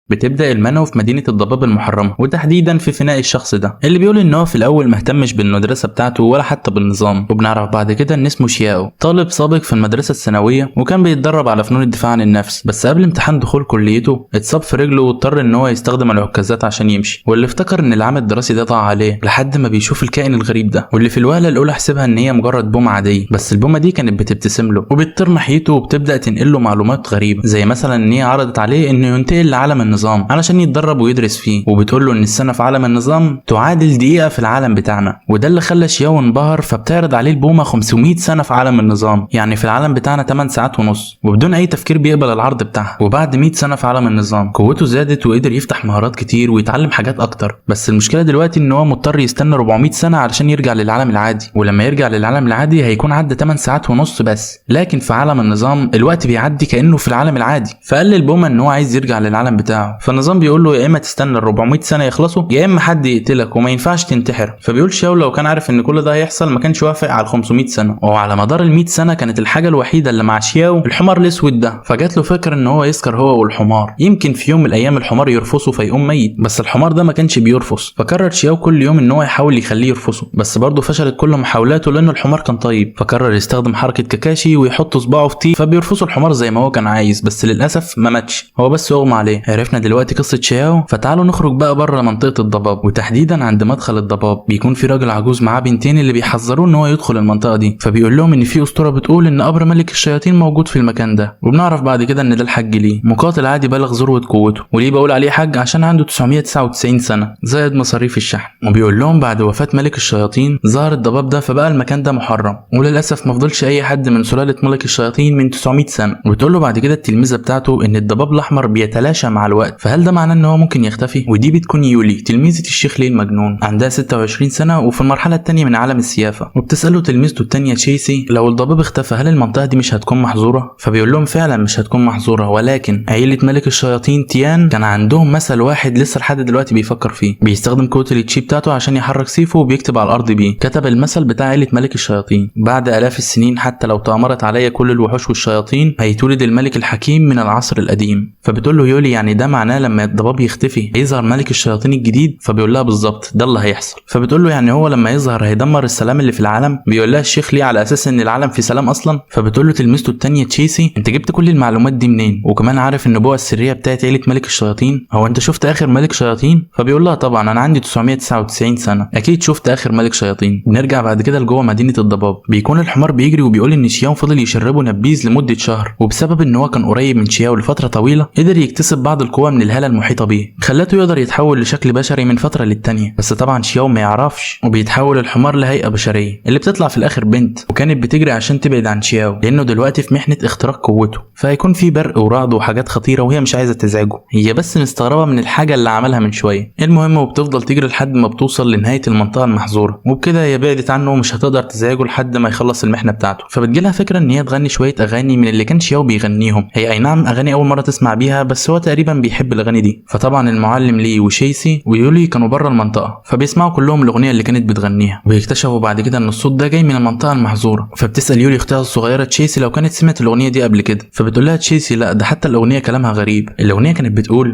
بتبدأ المانهوا في مدينة الضباب المحرمة وتحديدا في فناء الشخص ده اللي بيقول ان هو في الاول مهتمش بالمدرسة بتاعته ولا حتى بالنظام، وبنعرف بعد كده ان اسمه شياو، طالب سابق في المدرسة الثانوية وكان بيتدرب على فنون الدفاع عن النفس، بس قبل امتحان دخول كليته اتصاب في رجله واضطر ان هو يستخدم العكازات عشان يمشي، واللي افتكر ان العام الدراسي ده ضاع عليه لحد ما بيشوف الكائن الغريب ده، واللي في الوهلة الاولى حسبها ان هي مجرد بومة عادية، بس البومة دي كانت بتبتسم له وبتطير ناحيته وبتبدأ تنقل له معلومات غريبة، زي مثلا ان هي عرضت عليه انه ينتقل لعالم النظام علشان يتدرب ويدرس فيه، وبتقول له ان السنه في عالم النظام تعادل دقيقه في العالم بتاعنا، وده اللي خلى شياو انبهر، فبتعرض عليه البومه 500 سنه في عالم النظام، يعني في العالم بتاعنا 8 ساعات ونص، وبدون اي تفكير بيقبل العرض بتاعها. وبعد 100 سنه في عالم النظام قوته زادت وقدر يفتح مهارات كتير ويتعلم حاجات اكتر، بس المشكله دلوقتي ان هو مضطر يستنى 400 سنه علشان يرجع للعالم العادي، ولما يرجع للعالم العادي هيكون عدى 8 ساعات ونص بس، لكن في عالم النظام الوقت بيعدي كانه في العالم العادي. فقال للبومه ان هو عايز يرجع للعالم بتاعه، فالنظام بيقول له يا اما تستنى ال 400 سنه يخلصوا يا اما حد يقتلك وما ينفعش تنتحر. فبيقول شاو لو كان عارف ان كل ده هيحصل ما كانش وافق على 500 سنه، وعلى مدار ال 100 سنه كانت الحاجه الوحيده اللي مع شياو الحمار الاسود ده، فجات له فكره ان هو يسكر هو والحمار، يمكن في يوم من الايام الحمار يرفصه فيقوم ميت، بس الحمار ده ما كانش بيرفص، فقرر شياو كل يوم ان هو يحاول يخليه يرفصه، بس برضه فشلت كل محاولاته لان الحمار كان طيب، فقرر يستخدم حركه كاكاشي ويحط صباعه في تي فبيرفصه الحمار زي ما هو كان عايز، بس للاسف ما ماتش، هو بس اغمى عليه. عرفنا دلوقتي قصه شياو، فتعالوا نخرج بقى بره منطقه الضباب، وتحديدا عند مدخل الضباب بيكون في راجل عجوز معاه بنتين اللي بيحذروه ان هو يدخل المنطقه دي، فبيقول لهم ان في اسطوره بتقول ان قبر ملك الشياطين موجود في المكان ده، وبنعرف بعد كده ان ده الحاج ليه، مقاتل عادي بالغ ذروه قوته، وليه بقول عليه حاج عشان عنده 999 سنه زائد مصاريف الشحن. وبيقول لهم بعد وفاه ملك الشياطين ظهر الضباب ده فبقى المكان ده محرم، وللاسف ما فضلش اي حد من سلاله ملك الشياطين من 900 سنه. وبتقول له بعد كده التلميذه بتاعته ان الضباب الاحمر بيتلاشى مع الوقت، فهل ده معناه ان هو ممكن يختفي؟ ودي بتكون يولي تلميذه الشيخ ليه المجنون، عندها 26 سنه وفي المرحله الثانيه من عالم السيافه، وبتساله تلميذته الثانيه تشيسي لو الضباب اختفى هل المنطقه دي مش هتكون محظوره؟ فبيقول لهم فعلا مش هتكون محظوره، ولكن عيله ملك الشياطين تيان كان عندهم مثل واحد لسه لحد دلوقتي بيفكر فيه، بيستخدم قوه التشي بتاعته عشان يحرك سيفه وبيكتب على الارض بيه، كتب المثل بتاع عيله ملك الشياطين: بعد الاف السنين حتى لو تامرت علي كل الوحوش والشياطين هيتولد الملك الحكيم من العصر القديم. فبتقول له يولي يعني ده معناه لما الضباب يختفي هيظهر ملك الشياطين الجديد؟ فبيقول لها بالظبط ده اللي هيحصل. فبتقول له يعني هو لما يظهر هيدمر السلام اللي في العالم؟ بيقول لها الشيخ ليه على اساس ان العالم في سلام اصلا. فبتقول له تلميذته الثانيه تشيسي انت جبت كل المعلومات دي منين؟ وكمان عارف النبوه السريه بتاعت عيله ملك الشياطين؟ هو انت شفت اخر ملك شياطين؟ فبيقول لها طبعا انا عندي 999 سنه اكيد شفت اخر ملك شياطين. بنرجع بعد كده لجوه مدينه الضباب، بيكون الحمار بيجري وبيقول ان شياو فضل يشربه نبيذ لمده شهر، وبسبب ان هو كان قريب من شياو لفتره طويله قدر يكتسب بعض القوه من الهاله المحيطه بيه، خلته يقدر يتحول لشكل بشري من فتره للتانيه، بس طبعا شياو ما يعرفش وبيتحول الحمار لهيئه بشريه اللي بتطلع في الاخر بنت، وكانت بتجري عشان تبعد عن شياو لانه دلوقتي في محنه اختراق قوته، فهيكون في برق ورعد وحاجات خطيره وهي مش عايزه تزعجه، هي بس مستغربه من الحاجه اللي عملها من شويه. المهم وبتفضل تجري لحد ما بتوصل لنهايه المنطقه المحظوره، وبكده هي بعدت عنه ومش هتقدر تزعجه لحد ما يخلص المحنه بتاعته. فبتجيلها فكره ان هي تغني شويه اغاني من اللي كان شياو بيغنيهم، هي اي نعم اغاني اول مره تسمع بيها بس هو تقريبا بيحب الاغاني دي. فطبعا المعلم ليه وشيسي ويولي كانوا بره المنطقه فبيسمعوا كلهم الاغنيه اللي كانت بتغنيها، ويكتشفوا بعد كده ان الصوت ده جاي من المنطقه المحظوره. فبتسال يولي اختها الصغيره تشيسي لو كانت سمعت الاغنيه دي قبل كده، فبتقول لها تشيسي لا ده حتى الاغنيه كلامها غريب. الاغنيه كانت بتقول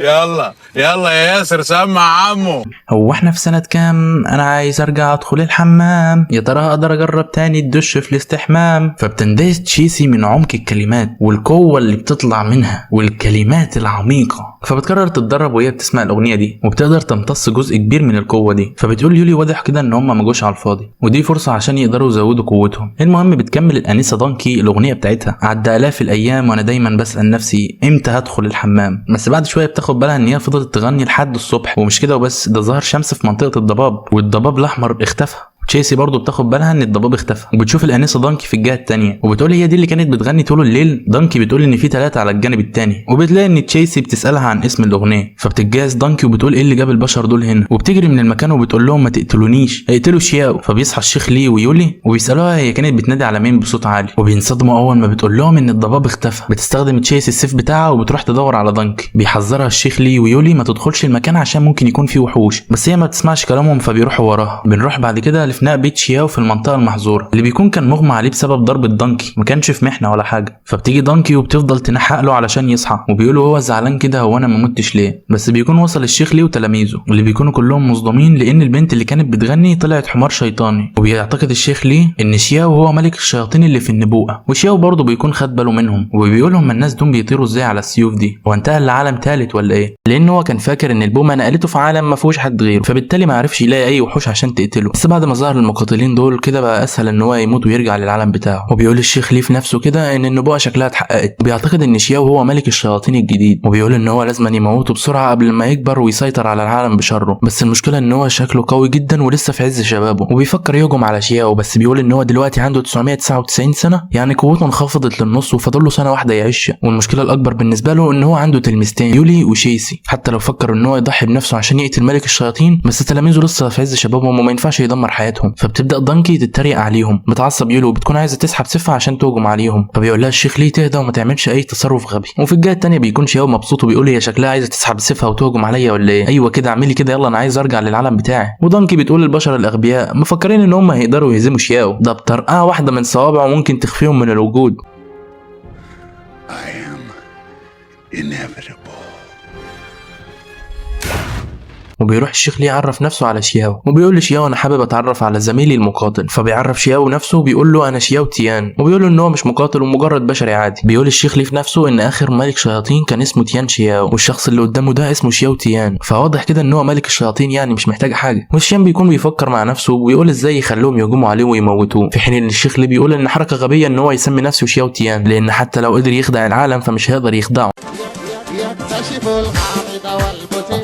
يلا يلا يا ياسر سمع عمو، هو احنا في سنة كام؟ انا عايز ارجع ادخل الحمام، يا ترى اقدر اجرب تاني الدش في الاستحمام. فبتندهش تشيسي من عمق الكلمات والقوة اللي بتطلع منها والكلمات العميقة، فبتقرر تتدرب وهي بتسمع الاغنية دي وبتقدر تمتص جزء كبير من القوة دي. فبتقول يولي واضح كده ان هم ما جوش على الفاضي ودي فرصة عشان يقدروا يزودوا قوتهم. المهم بتكمل الانسة دانكي الاغنية بتاعتها: عدى الاف الايام وانا دايما بسأل نفسي امتى هدخل الحمام. بس بعد شوية بتاخد بالها ان هي فضلت تغني لحد الصبح، ومش كده وبس ده ظهر شمس في منطقة الضباب والضباب الاحمر اختفى. تشيسي برضه بتاخد بالها ان الضباب اختفى، وبتشوف الانسه دانكي في الجهه الثانيه وبتقول هي دي اللي كانت بتغني طول الليل. دانكي بتقول ان في 3 على الجانب الثاني، وبتلاقي ان تشيسي بتسالها عن اسم الاغنيه، فبتتجهز دانكي وبتقول ايه اللي جاب البشر دول هنا، وبتجري من المكان وبتقول لهم ما تقتلونيش اقتلوا شياو. فبيصحى الشيخ ليه ويولي وبيسالوها هي كانت بتنادي على مين بصوت عالي، وبينصدموا اول ما بتقول لهم ان الضباب اختفى. بتستخدم تشيسي السيف بتاعها وبتروح تدور على دانكي، بيحذرها الشيخ ليه ويولي ما تدخلش المكان عشان ممكن يكون فيه وحوش، بس هي ما بتسمعش كلامهم فبيروحوا وراها. بنروح بعد كده فناء بيت شياو في المنطقه المحظوره اللي بيكون كان مغمى عليه بسبب ضربه دانكي، ما كانش في محنه ولا حاجه. فبتيجي دانكي وبتفضل تنحق له علشان يصحى، وبيقولوا هو زعلان كده، هو انا ما متش ليه؟ بس بيكون وصل الشيخ ليه وتلاميذه اللي بيكونوا كلهم مصدومين لان البنت اللي كانت بتغني طلعت حمار شيطاني. وبيعتقد الشيخ ليه ان شياو هو ملك الشياطين اللي في النبوءه، وشياو برضه بيكون خد باله منهم وبيقول لهم الناس دول بيطيروا ازاي على السيوف دي، وانتهى لعالم ثالث ولا ايه؟ لان هو كان فاكر ان البومه نقلته في عالم ما فيهوش حد غيره، فبالتالي ما عرفش يلاقي اي وحوش عشان تقتله. بس بعد ما ظهر المقاتلين دول كده بقى اسهل ان هو يموت ويرجع للعالم بتاعه. وبيقول الشيخ ليه في نفسه كده ان النبوءه شكلها اتحققت، وبيعتقد ان شياو هو ملك الشياطين الجديد، وبيقول ان هو لازم يموته بسرعه قبل ما يكبر ويسيطر على العالم بشره. بس المشكله ان هو شكله قوي جدا ولسه في عز شبابه، وبيفكر يهجم على شياو، بس بيقول ان هو دلوقتي عنده 999 سنه، يعني قوته انخفضت للنص وفاضل له سنه واحده يعيشها. والمشكله الاكبر بالنسبه له ان هو عنده تلميذتين يولي وشيسي، حتى لو فكر ان هو يضحي بنفسه عشان يقتل ملك الشياطين، بس تلاميذه لسه في عز شبابهم وما ينفعش يدمر حياتهم. فبتبدا دانكي تتريق عليهم، بتعصب يولي وبتكون عايزه تسحب سيفها عشان تهجم عليهم، فبيقول لها الشيخ ليه تهدى وما تعملش اي تصرف غبي. وفي الجهه الثانيه بيكون شياو مبسوط وبيقول هي شكلها عايزه تسحب سيفها وتهجم عليا ولا ايه؟ ايوه كده اعملي كده، يلا انا عايز ارجع للعالم بتاعي. ودانكي بتقول البشر الاغبياء مفكرين ان هم هيقدروا يهزموا شياو، ده بطرقعه واحده من صوابعه ممكن تخفيهم من الوجود. I am inevitable. وبيروح الشيخ ليه يعرف نفسه على شياو، وبيقول لشياو انا حابب اتعرف على زميلي المقاتل. فبيعرف شياو نفسه وبيقول له انا شياو تيان، وبيقول له ان هو مش مقاتل ومجرد بشري عادي. بيقول الشيخ ليه في نفسه ان اخر ملك شياطين كان اسمه تيان شياو، والشخص اللي قدامه ده اسمه شياو تيان، فواضح كده ان هو ملك الشياطين يعني مش محتاج حاجه. والشيان بيكون بيفكر مع نفسه ويقول ازاي يخلوهم يهجموا عليه ويموتوه، في حين ان الشيخ ليه بيقول ان حركه غبيه ان هو يسمي نفسه شياو تيان، لان حتى لو قدر يخدع العالم فمش هيقدر يخدعه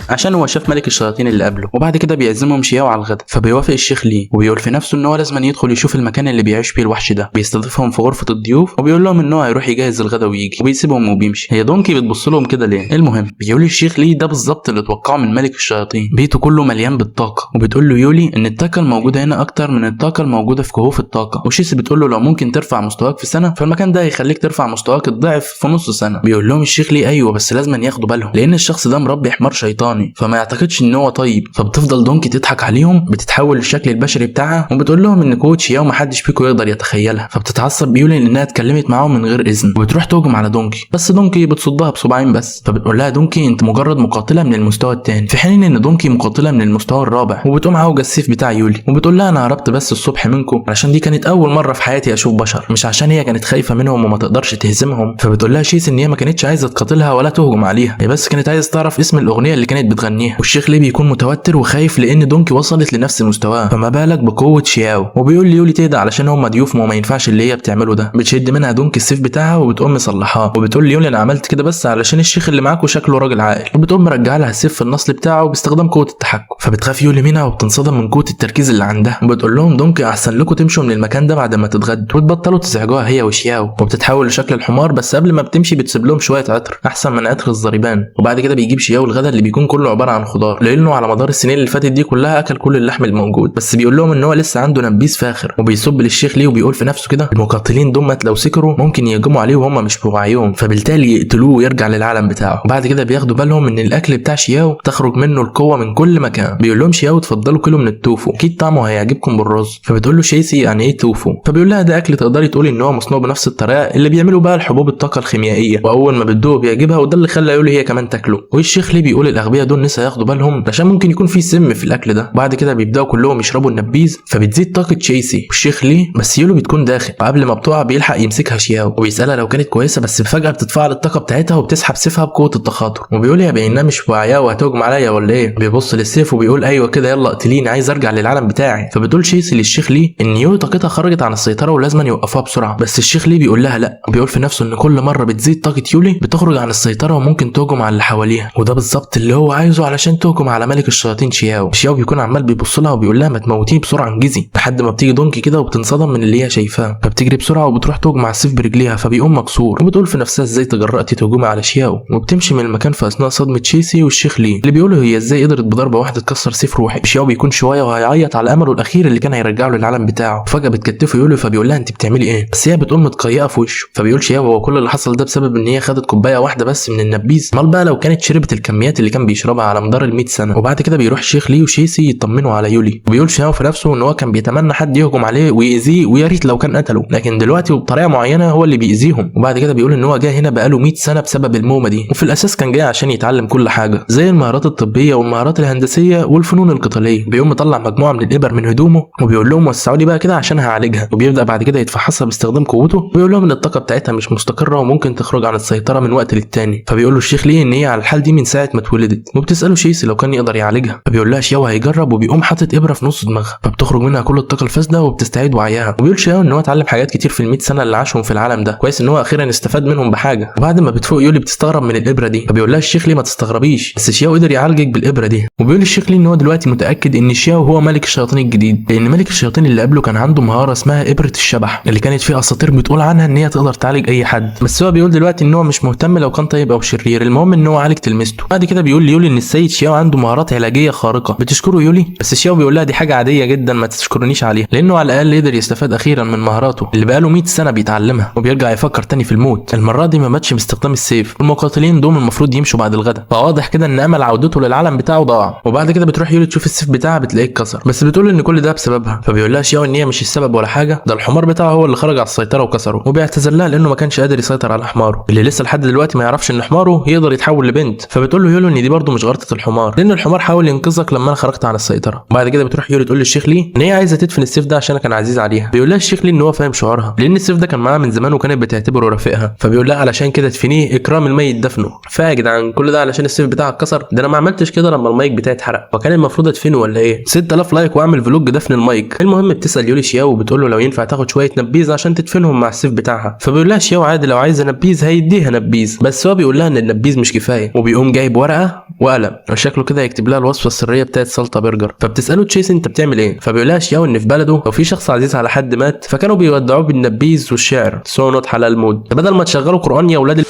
عشان هو شاف ملك الشياطين اللي قبله. وبعد كده بيعزمهم شياو على الغدا، فبيوافق الشيخ ليه وبيقول في نفسه ان هو لازم يدخل يشوف المكان اللي بيعيش فيه الوحش ده. بيستضيفهم في غرفه الضيوف وبيقول لهم ان هو هيروح يجهز الغدا ويجي، وبيسيبهم وبيمشي. هي دونكي بتبص لهم كده ليه؟ المهم بيقول الشيخ ليه ده بالظبط اللي توقعه من ملك الشياطين، بيته كله مليان بالطاقه. وبتقول له يولي ان الطاقه الموجوده هنا اكتر من الطاقه الموجوده في كهوف الطاقه. وشيسي بتقول له لو ممكن ترفع مستواك في سنه فالمكان ده هيخليك ترفع مستواك الضعف في نص سنه. بيقول لهم الشيخ ليه ايوه بس لازم ياخدوا بالهم لان الشخص ده مربي حمار شيطاني فما يعتقدش ان هو طيب. فبتفضل دونكي تضحك عليهم، بتتحول للشكل البشري بتاعها وبتقول لهم ان قوه شياو محدش فيكم يقدر يتخيلها. فبتتعصب بيولي انها اتكلمت معاهم من غير اذن، وبتروح تهجم على دونكي، بس دونكي بتصدها بصباعين بس. فبتقول لها دونكي انت مجرد مقاتله من المستوى الثاني، في حين ان دونكي مقاتله من المستوى الرابع. وبتقوم عاوجه السيف بتاع يولي وبتقول لها انا هربت بس الصبح منكم عشان دي كانت اول مره في حياتي اشوف بشر، مش عشان هي كانت خايفه منهم وما تقدرش تهزمهم. فبتقول لها شيس ان هي ما كانتش عايزه تقاتلها ولا تهجم عليها، هي بس كانت عايزه تعرف اسم الاغنيه اللي كانت بتغنيها. والشيخ ليه بيكون متوتر وخايف لان دونكي وصلت لنفس مستواه، فما بالك بقوه شياو. وبيقول ليولي تهدى علشان هم ضيوف وما ينفعش اللي هي بتعمله ده. بتشد منها دونكي السيف بتاعها وبتقوم مصلحاه، وبتقول ليولي انا عملت كده بس علشان الشيخ اللي معاكوا شكله راجل عاقل، وبتقوم مرجعه لها السيف في النصل بتاعه باستخدام قوه التحكم. فبتخاف يولي منها وبتنصدم من قوه التركيز اللي عندها، وبتقول لهم دونكي احسن لكم تمشوا من المكان ده بعد ما تتغدوا وتبطلوا تزعجوها هي وشياو. وبتتحول لشكل الحمار، بس قبل ما بتمشي بتسيب لهم شويه عطر احسن من عطر الزريبان. وبعد كده بيجيب شياو الغدا اللي بيكون كله عباره عن خضار، لانه على مدار السنين اللي فاتت دي كلها اكل كل اللحم الموجود. بس بيقول لهم ان هو لسه عنده نبيذ فاخر، وبيصب للشيخ ليه وبيقول في نفسه كده المقاتلين دمت لو سكروا ممكن يهجموا عليه وهم مش بوعيهم، فبالتالي يقتلوه ويرجع للعالم بتاعه. وبعد كده بياخدوا بالهم ان الاكل بتاع شياو تخرج منه القوه من كل مكان. بيقول لهم شياو اتفضلوا كلوا من التوفو، اكيد طعمه هيعجبكم بالرز. فبتقول له شيسي يعني ايه توفو؟ فبيقول لها ده اكل تقدري تقولي ان هو مصنوع بنفس الطريقه اللي بيعملوا بقى الحبوب الطاقه الخيميائيه، واول ما بتدوق بيعجبها وده اللي خلى يقول هي كمان تاكله. والشيخ ليه بيقول الاغبياء دول لسه هياخدوا بالهم عشان ممكن يكون في سم في الاكل ده. بعد كده بيبداوا كلهم يشربوا النبيذ، فبتزيد طاقه شيسي والشيخ ليه، بس يولو بتكون داخل، وقبل ما بتقع بيلحق يمسكها شياو وبيسالها لو كانت كويسه، بس فجاه بتتفاعل الطاقه بتاعتها وبتسحب سيفها بقوه التخاطر. وبيقول يا باينها مش واعيه وهتهجم عليا ولا ايه؟ بيبص للسيف وبيقول ايوه كده يلا اقتليني عايز ارجع للعالم بتاعي. فبتقول شيسي للشيخ ليه ان يولو طاقتها خرجت عن السيطره ولازم يوقفوها بسرعه، بس الشيخ ليه بيقول لها لا، وبيقول في نفسه ان كل مره بتزيد طاقه يولي بتخرج عن السيطره وممكن تهجم على اللي حواليها، وده بالظبط اللي هو عايزه علشان تهجم على ملك الشياطين شياو. شياو بيكون عمال بيبص لها وبيقول لها ما تموتيه بسرعه انجزي، لحد ما بتيجي دونكي كده وبتنصدم من اللي هي شايفاه، فبتجري بسرعه وبتروح تهجم على السيف برجليها، فبيقوم مكسور. وبتقول في نفسها ازاي تجرأتي تهجمي على شياو، وبتمشي من المكان في اثناء صدمه شيسي والشيخ ليه اللي بيقولوا هي ازاي قدرت بضربه واحده تكسر سيف روحي. شياو بيكون شويه وهيعيط على امله الاخير اللي كان هيرجعه للعالم بتاعه، فجاه بتكتفه يولو فبيقول لها انت بتعملي ايه؟ بس هي بتقول متقيئه في وشه. فبيقول شياو هو كل اللي حصل ده بسبب ان هي خدت كوبايه واحده بس من النبيذ، امال بقى لو كانت شربت الكميات اللي كان بيشربها على مدار ال100 سنه. وبعد كده بيروح الشيخ لي وشيسي يطمنوا على يولي، وبيقول شياو في نفسه ان هو كان بيتمنى حد يهجم عليه ويأذيه ويا ريت لو كان قتله، لكن دلوقتي وبطريقه معينه هو اللي بيأذيهم. وبعد كده بيقول ان هو جاي هنا بقاله 100 سنه بسبب المومه دي، وفي الاساس كان جاي عشان يتعلم كل حاجه زي المهارات الطبيه والمهارات الهندسيه والفنون القتاليه. بيقوم مطلع مجموعه من الابر من هدومه وبيقول لهم وسعوا لي بقى كده عشان هعالجها، وبيبدا بعد كده يتفحصها باستخدام قوته، وبيقول لهم ان الطاقه بتاعتها مش مستقره وممكن تخرج عن السيطره من وقت للتاني. فبيقول له الشيخ ليه ان هي على الحال دي من ساعه ما اتولدت، وبتساله شيسي لو كان يقدر يعالجها، فبيقول لها شياو هيجرب، وبيقوم حاطط ابره في نص دماغها فبتخرج منها كل الطاقه الفاسده وبتستعيد وعيها. وبيقول شياو ان هو اتعلم حاجات كتير في ال100 سنه اللي عاشهم في العالم ده، كويس ان هو اخيرا استفاد منهم بحاجه. وبعد ما بتفوق يولي بتستغرب من الابره دي، فبيقول لها الشيخ ليه ما تستغربيش، بس شياو قدر يعالجك بالابره دي. وبيقول الشيخ ليه ان هو دلوقتي متاكد ان شياو هو ملك الشياطين الجديد، لان ملك الشياطين اللي قبله كان عنده مهاره اسمها ابره الشبح اللي كانت في اساطير بتقول عنها ان هي تقدر تعالج اي حد، بس هو بيقول دلوقتي ان هو مش مهتم لو كان طيب او شرير، المهم ان هو عالج تلميذته. بعد كده بيقول ليولي ان السيد شياو عنده مهارات علاجيه خارقه، بتشكره يولي، بس شياو بيقول لها دي حاجه عاديه جدا ما تشكرنيش عليها، لانه على الاقل قدر يستفاد اخيرا من مهاراته اللي بقاله 100 سنه بيتعلمها، وبيرجع يفكر تاني في الموت. المره دي ما ماتش باستخدام السيف، المقاتلين دول المفروض يمشوا بعد الغداء، فواضح كده ان امل عودته للعالم بتاعه ضاع. وبعد كده بتروح يولي تشوف السيف بتاعها بتلاقيه اتكسر، بس بتقول ان كل ده بسببها، فبيقول لها شياو ان هي مش السبب ولا حاجه، ده الحمار بتاعه هو اللي خرج على السيطره وكسره، وبيعتذر لها لانه ما كانش قادر يسيطر على حماره اللي لسه لحد دلوقتي ما يعرفش ان حماره يقدر يتحول لبنت. فبتقول له يولي ان دي برده مش غلطه الحمار، لان الحمار حاول ينقذك لما انا خرجت عن السيطره. وبعد كده بتروح يولي تقول للشيخ لي ان هي عايزه تدفن السيف ده عشان كان عزيز عليها. بيقول لها الشيخ لي ان هو فاهم شعورها، لان السيف ده كان معاها من زمان وكانت بتعتبره رفيقها، فبيقول لها علشان كده تدفنيه اكرام الميت دفنه. فيا جدعان كل ده علشان السيف بتاعها اتكسر؟ ده انا ما عملتش كده لما المايك بتاعي اتحرق، وكان المفروض ادفنه ولا ايه؟ 6000 لايك واعمل فلوج دفن المايك. المهم بتسال يولي شياو وبتقول له لو ينفع تاخد شويه نبيذ عشان تدفنهم مع السيف بتاعها، فبيقول لها شياو عادي لو عايزه نبيذ هيديها نبيذ، بس هو بيقول لها ان النبيذ مش كفايه، وبيقوم جايب ورقه وقلم وشكله كده يكتب لها الوصفه السريه بتاعت سلطه برجر. فبتساله تشيس انت بتعمل ايه؟ فبيقول لها شياو ان في بلده لو في شخص عزيز على حد مات فكانوا بيودعوه بالنبيذ والشعر سو نوت حلال مود، بدل ما تشغلوا قران يا ولاد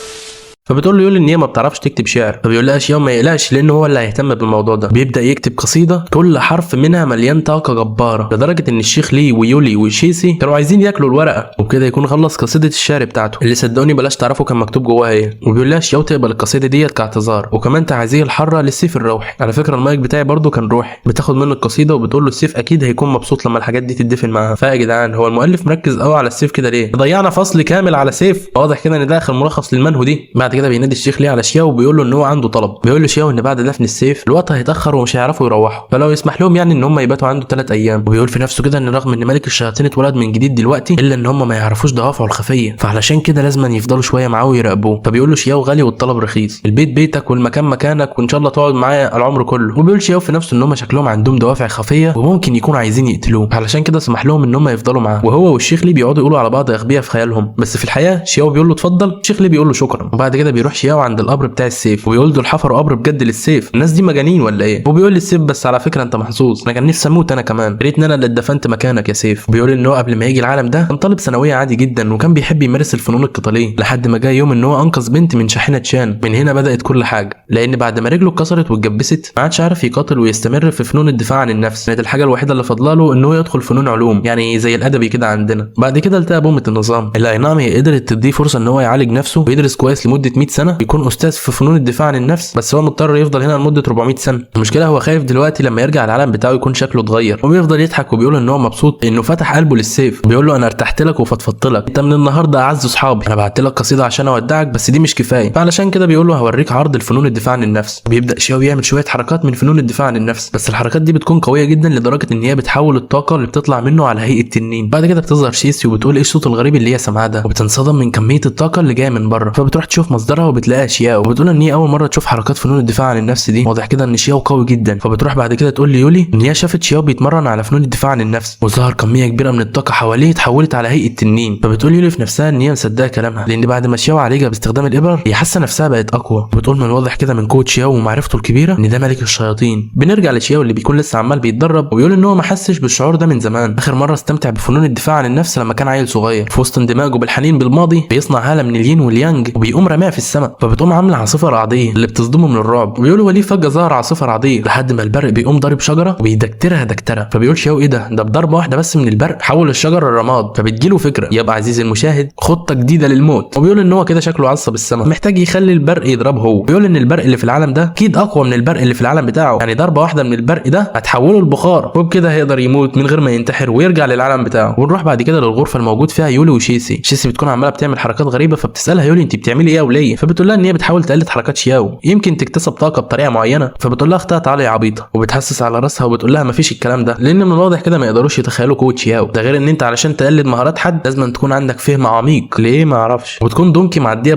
فبتقول له يولي ان هي ما بتعرفش تكتب شعر، فبيقول لها شياو ما يقلقش لان هو اللي هيهتم بالموضوع ده. بيبدا يكتب قصيده كل حرف منها مليان طاقه جباره، لدرجه ان الشيخ لي ويولي وشيسي كانوا عايزين ياكلوا الورقه، وبكده يكون خلص قصيده الشعر بتاعته اللي صدقوني بلاش تعرفوا كان مكتوب جواها ايه. وبيقول لها شياو تقبل القصيده ديت كاعتذار وكمان تعزيه الحره للسيف الروحي. على فكره المايك بتاعي برده كان روحي. بتاخد منه القصيده وبتقول له السيف اكيد هيكون مبسوط لما الحاجات دي تدفن معاه. فيا جدعان هو المؤلف مركز قوي على السيف كده ليه؟ ضيعنا فصل كامل على سيف، واضح كده ان ده اخر ملخص للمنهو دي. بعد كده بينادي الشيخ لي على شياو وبيقول له ان هو عنده طلب. بيقول له شياو ان بعد دفن السيف الوقت هيتاخر ومش هيعرفوا يروحوا، فلو يسمح لهم يعني ان هم يباتوا عنده 3 ايام. وبيقول في نفسه كده ان رغم ان ملك الشياطين اتولد من جديد دلوقتي الا ان هم ما يعرفوش دوافعه الخفيه، فعلشان كده لازم يفضلوا شويه معاه ويراقبوه. فبيقول له شياو غالي والطلب رخيص، البيت بيتك والمكان مكانك وان شاء الله تقعد معايا العمر كله. وبيقول شياو في نفسه ان هم شكلهم عندهم دوافع خفيه وممكن يكونوا عايزين يقتلوه، علشان كده سمح لهم ان هم يفضلوا معاه. وهو والشيخ لي بيقعدوا يقولوا على بعض اغبياء في خيالهم، بس في الحياه شياو بيقول له اتفضل، الشيخ لي بيقول له شكرا. وبعد كده بيروح شياو عند القبر بتاع السيف وبيقول دول حفروا قبر بجد للسيف، الناس دي مجانين ولا ايه؟ وبيقول للسيف بس على فكره انت محظوظ، انا كان نفسي اموت انا كمان، يا ريتني انا اللي اتدفنت مكانك يا سيف. وبيقول ان هو قبل ما يجي العالم ده كان طالب ثانويه عادي جدا وكان بيحب يمارس الفنون القتاليه، لحد ما جه يوم ان هو انقذ بنت من شاحنه شان. من هنا بدات كل حاجه، لان بعد ما رجله اتكسرت واتجبست ما عادش عارف يقاتل ويستمر في فنون الدفاع عن النفس، كانت الحاجه الوحيده اللي فاضله له ان هو يدخل فنون علوم يعني زي الادبي كده عندنا. بعد كده التقى بأمة النظام اللي اي نعم هي قدرت تديه فرصه ان هو يعالج نفسه ويدرس كويس لمده 100 سنه ويكون استاذ في فنون الدفاع عن النفس، بس هو مضطر يفضل هنا لمده 400 سنه. المشكله هو خايف دلوقتي لما يرجع العالم بتاعه يكون شكله اتغير، وبيفضل يضحك وبيقول ان هو مبسوط انه فتح قلبه للسيف. بيقول له انا ارتحت لك وفضفضت لك، انت من النهارده اعز اصحابي، انا بعت لك قصيده عشان اودعك بس دي مش كفايه، فعلشان كده بيقول له هوريك عرض الفنون الدفاع عن النفس. وبيبدا شياو يعمل شويه حركات من فنون الدفاع عن النفس، بس الحركات دي بتكون قويه جدا لدرجه ان هي بتحول الطاقه اللي بتطلع منه على هيئه تنين. بعد كده بتظهر شيسي وبتقول ايه الصوت الغريب اللي هي سامعاه ده، وبتنصدم من كميه الطاقه اللي جايه من بره، فبتروح تشوف مصدرها وبتلاقيها شياو، وبتقول ان هي اول مره تشوف حركات فنون الدفاع عن النفس دي، واضح كده ان شياو قوي جدا. فبتروح بعد كده تقول ليولي ان هي شافت شياو بيتمرن على فنون الدفاع عن النفس وظهر كميه كبيره من الطاقه حواليه اتحولت على هيئه تنين. فبتقول يولي في نفسها ان هي مصدقه كلامها، لان بعد ما شياو عالجها باستخدام الابر هي حاسه نفسها بقت اقوى. وبتقول من الواضح كده من قوه شياو ومعرفته الكبيره ان ده ملك الشياطين. بنرجع لشياو اللي بيكون لسه عمال بيتدرب وبيقول ان هو ما حسش بالشعور ده من زمان، اخر مره استمتع بفنون الدفاع عن النفس لما كان عيل صغير، في وسط اندماجه بالحنين بالماضي بيصنع هاله من الين واليانج وبيقوم رماها في السماء، فبتقوم عامله عاصفه رعديه اللي بتصدمه من الرعب. وبيقولوا وليه فجاه ظهر عاصفه رعديه لحد ما البرق بيقوم ضارب شجره وبيدكترها دكتره. فبيقول شياو ايه ده بضربه واحده بس من البرق حول الشجره لرماد. فبتجيله فكره، يبقى عزيزي المشاهد خطه جديده للموت. وبيقول ان هو كده شكله عصب السماء، محتاج يخلي البرق يضربه هو. بيقول ان البرق اللي في العالم ده اكيد اقوى من البرق اللي في العالم بتاعه، يعني ضربه واحده من البرق ده هتحوله لبخار، وبكده هيقدر يموت من غير ما ينتحر ويرجع للعالم بتاعه. ونروح بعد كده للغرفه الموجود فيها يولي وشيسي. شيسي بتكون عماله بتعمل حركات غريبه، فبتسالها يولي انت بتعملي ايه يا وليه؟ فبتقول لها ان هي بتحاول تقلد حركات شياو يمكن تكتسب طاقه بطريقه معينه. فبتقول لها اختها تعالى يا عبيطه، وبتحسس على راسها وبتقول لها مفيش الكلام ده، لان من الواضح كده ما يقدروش يتخيلوا قوه شياو. ده غير ان انت علشان تقلد مهارات حد لازم تكون عندك فهم عميق ليه ما اعرفش. وبتكون دونكي معديه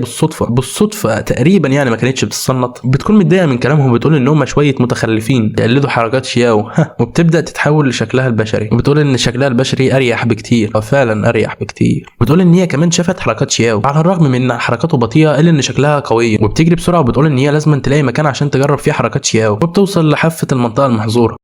بالصدفه تقريبا، يعني ما كانتش بتصنط. بتكون متضايقه من كلامهم، بتقول ان هم شويه متخلفين يقلدوا حركات شياو وبتبدا تتحول لشكلها البشري، وبتقول ان شكلها البشري اريح بكتير، وفعلا اريح بكتير. بتقول ان هي كمان شافت حركات شياو على الرغم من ان حركاته بطيئه الا ان شكلها قويه، وبتجري بسرعه. وبتقول ان هي لازم تلاقي مكان عشان تجرب فيه حركات شياو، وبتوصل لحافه المنطقه المحظوره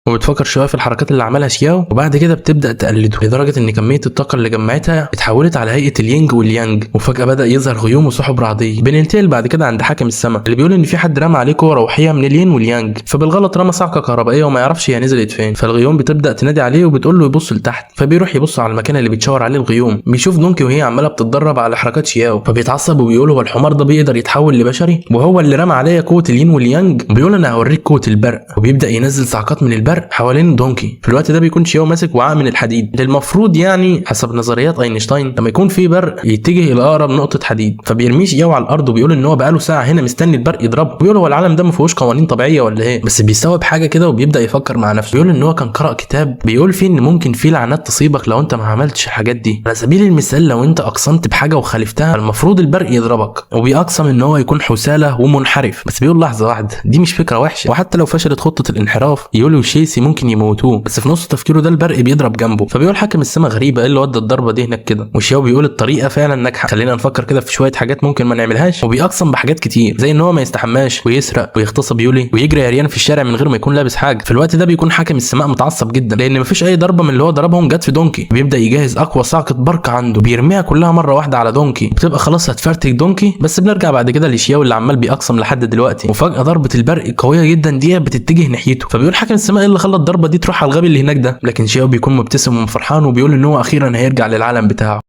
وبتفكر شويه في الحركات اللي عملها شياو، وبعد كده بتبدا تقلده لدرجه ان كميه الطاقه اللي جمعتها اتحولت على هيئه الينج واليانج. وفجاه بدا يظهر غيوم وسحب رعديه. بننتقل بعد كده عند حاكم السماء اللي بيقول ان في حد رمى عليه قوه روحيه من الين واليانج، فبالغلط رمى صعقه كهربائيه وما يعرفش هي نزلت فين. فالغيوم بتبدا تنادي عليه وبتقول له يبص لتحت، فبيروح يبص على المكان اللي بيتشاور عليه الغيوم. بيشوف دونكي وهي عماله بتتدرب على حركات شياو، فبيتعصب وبيقول هو الحمار ده بيقدر يتحول لبشري وهو اللي رمى عليا قوه الين واليانج. بيقول انا هوريك قوه البرق، وبيبدا ينزل صعقات من البرق حوالين دونكي. في الوقت ده بيكون شياو ماسك وعاء من الحديد. المفروض يعني حسب نظريات اينشتاين لما يكون في برق يتجه الى اقرب نقطه حديد، فبيرميه شياو على الارض. وبيقول ان هو بقاله ساعه هنا مستني البرق يضربه. بيقول هو العالم ده ما فيهوش قوانين طبيعيه ولا ايه؟ بس بيستوعب حاجه كده وبيبدا يفكر مع نفسه. بيقول ان هو كان قرأ كتاب بيقول فيه ان ممكن في لعنات تصيبك لو انت ما عملتش الحاجات دي. على سبيل المثال لو انت اقسمت بحاجه وخالفتها المفروض البرق يضربك. وبيقسم ان هو يكون حساله ومنحرف. بس بيقول لحظه واحده دي مش فكره وحشه، وحتى لو فشلت خطه الانحراف يولي وشيسي ممكن يموتوه. بس في نص تفكيره ده البرق بيضرب جنبه. فبيقول حاكم السماء غريبه ايه اللي ودى الضربه دي هناك كده. وشياو بيقول الطريقه فعلا ناجحه، خلينا نفكر كده في شويه حاجات ممكن ما نعملهاش. وبيقسم بحاجات كتير زي ان هو ما يستحماش ويسرق ويغتصب يولي ويجري عريان في الشارع من غير ما يكون لابس حاجه. في الوقت ده بيكون حاكم السماء متعصب جدا لان مفيش اي ضربه من اللي هو ضربهم جت في دونكي. بيبدا يجهز اقوى صعقه برق عنده بيرميها كلها مره واحده على دونكي، بتبقى خلاص هتفرتك دونكي. بس بنرجع بعد كده لشياو اللي عمال بيقسم لحد دلوقتي، وفجاه ضربه البرق قويه جدا دي بتتجه ناحيته. فبيقول حاكم السماء ايه اللي خلى الضربه دي تروح على الغبي اللي هناك ده. لكن شياو بيكون مبتسم وفرحان وبيقول ان هو اخيرا هيرجع للعالم بتاعه.